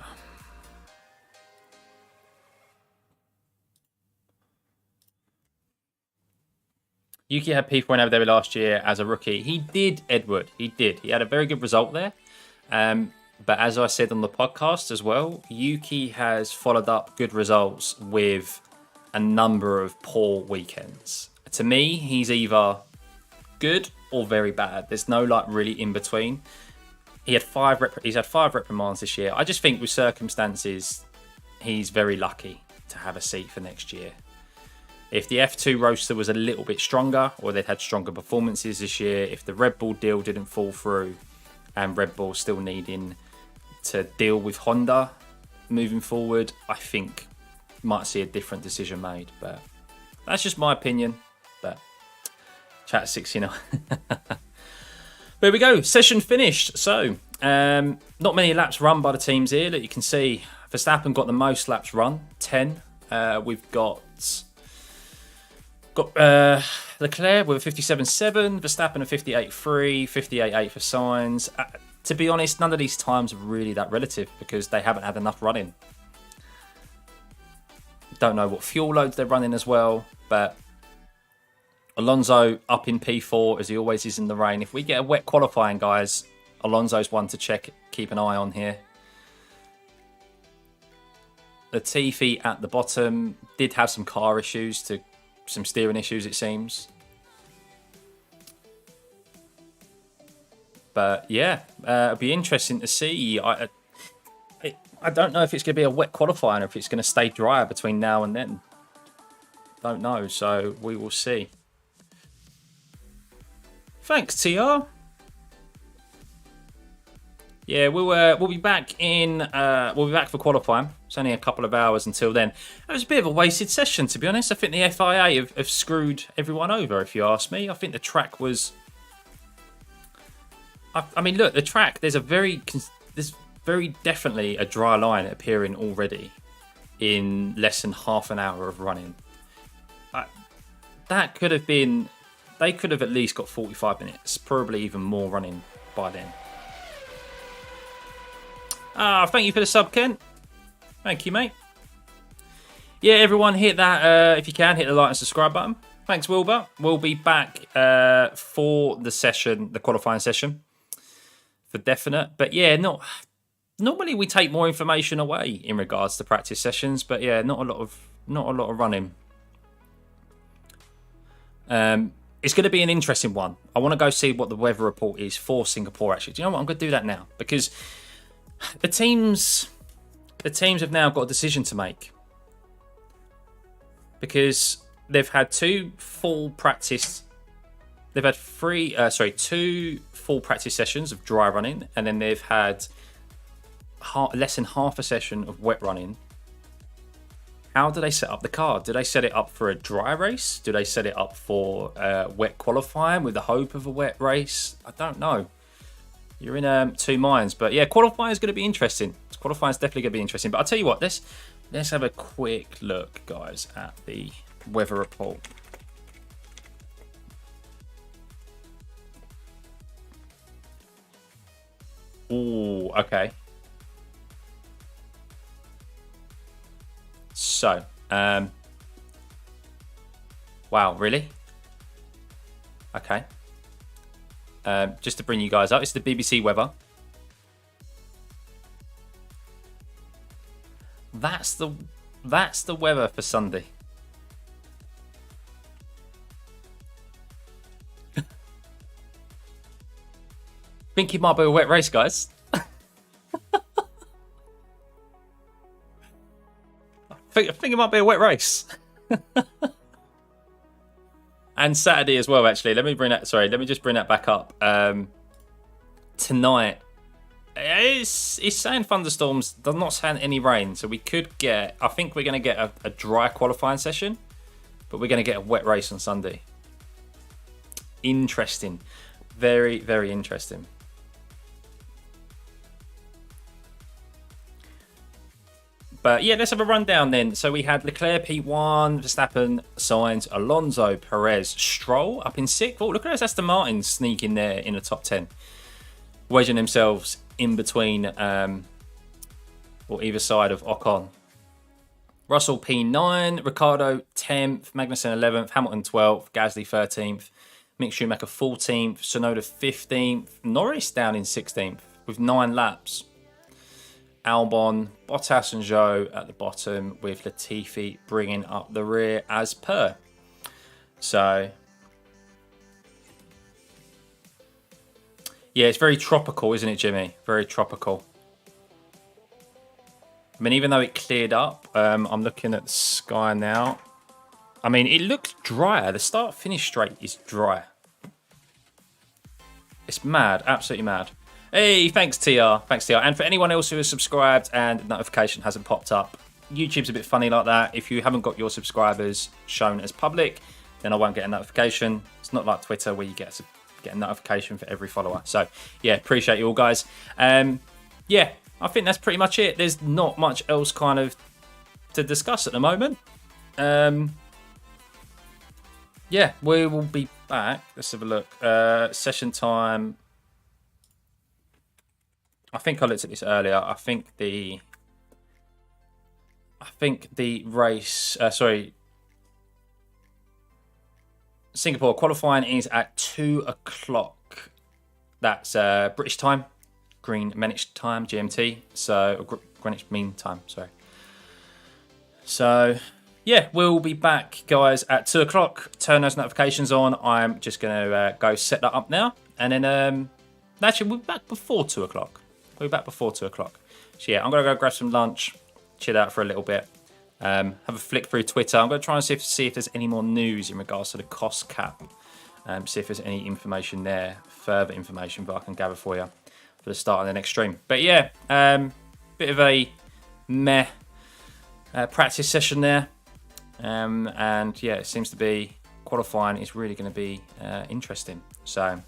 Yuki had P4 in Abu Dhabi last year as a rookie. He did, Edward. He did. He had a very good result there. But as I said on the podcast as well, Yuki has followed up good results with a number of poor weekends. To me, he's either good or very bad. There's no like really in between. He's had 5 reprimands this year. I just think with circumstances, he's very lucky to have a seat for next year. If the F2 roster was a little bit stronger, or they'd had stronger performances this year, if the Red Bull deal didn't fall through, and Red Bull still needing to deal with Honda moving forward, I think might see a different decision made. But that's just my opinion. But chat 69. There we go. Session finished. So not many laps run by the teams here. That you can see, Verstappen got the most laps run, 10. We've got Leclerc with a 57.7, Verstappen a 58.3, 58.8 for Sainz. To be honest, none of these times are really that relative because they haven't had enough running. Don't know what fuel loads they're running as well, but Alonso up in P4 as he always is in the rain. If we get a wet qualifying, guys, Alonso's one to keep an eye on here. Latifi at the bottom did have some car issues, some steering issues it seems. But yeah, it'll be interesting to see. I don't know if it's going to be a wet qualifying or if it's going to stay dry between now and then. Don't know, so we will see. Thanks, TR. Yeah, we'll be back for qualifying. It's only a couple of hours until then. It was a bit of a wasted session, to be honest. I think the FIA have screwed everyone over, if you ask me. I think the track was. I mean, look, the track. There's very definitely a dry line appearing already in less than half an hour of running. That could have been. They could have at least got 45 minutes, probably even more running by then. Thank you for the sub, Kent. Thank you, mate. Yeah, everyone, hit that, if you can, hit the like and subscribe button. Thanks, Wilbur. We'll be back for the session, the qualifying session, for definite. But yeah, normally we take more information away in regards to practice sessions, but yeah, not a lot of running. It's going to be an interesting one. I want to go see what the weather report is for Singapore, actually. Do you know what? I'm going to do that now because the teams have now got a decision to make because they've had two full practice sessions of dry running, and then they've had less than half a session of wet running. How do they set up the car? Do they set it up for a dry race? Do they set it up for wet qualifying with the hope of a wet race? I don't know. You're in two minds, but yeah, qualifying is going to be interesting. Qualifying is definitely going to be interesting. But I'll tell you what, let's have a quick look, guys, at the weather report. Ooh, okay. So, wow, really? Okay. Just to bring you guys up, it's the BBC weather. That's the weather for Sunday. Think it might be a wet race, guys. I think it might be a wet race. And Saturday as well, actually. Let me just bring that back up. Tonight, It's saying thunderstorms, does not saying any rain. So we could get, I think we're going to get a dry qualifying session, but we're going to get a wet race on Sunday. Interesting. Very, very interesting. But yeah, let's have a rundown then. So we had Leclerc P1, Verstappen, Sainz, Alonso, Perez, Stroll up in 6th. Oh, look at Aston Martin sneaking there in the top 10. Wedging themselves in between or either side of Ocon. Russell P9, Ricciardo 10th, Magnussen 11th, Hamilton 12th, Gasly 13th, Mick Schumacher 14th, Tsunoda 15th, Norris down in 16th with 9 laps. Albon, Bottas and Zhou at the bottom with Latifi bringing up the rear as per. So, yeah, it's very tropical, isn't it, Jimmy? Very tropical. I mean, even though it cleared up, I'm looking at the sky now. I mean, it looks drier. The start-finish straight is dry. It's mad, absolutely mad. Hey, thanks, TR. Thanks, TR. And for anyone else who has subscribed and notification hasn't popped up, YouTube's a bit funny like that. If you haven't got your subscribers shown as public, then I won't get a notification. It's not like Twitter where you get a notification for every follower. So, yeah, appreciate you all, guys. Yeah, I think that's pretty much it. There's not much else kind of to discuss at the moment. Yeah, we will be back. Let's have a look. Session time. I think I looked at this earlier. I think the race, Singapore qualifying is at 2 o'clock. That's British time, Greenwich time, GMT. So Greenwich Mean Time. Sorry. So yeah, we'll be back, guys, at 2 o'clock. Turn those notifications on. I'm just gonna go set that up now, and then actually we'll be back before 2 o'clock. We'll be back before 2 o'clock. So yeah, I'm going to go grab some lunch, chill out for a little bit, have a flick through Twitter. I'm going to try and see if there's any more news in regards to the cost cap. See if there's any information there, further information that I can gather for you for the start of the next stream. But yeah, bit of a meh practice session there. And yeah, it seems to be qualifying is really going to be interesting. So,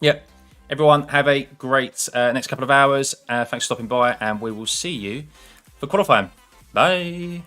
yep. Everyone, have a great next couple of hours. Thanks for stopping by, and we will see you for qualifying. Bye.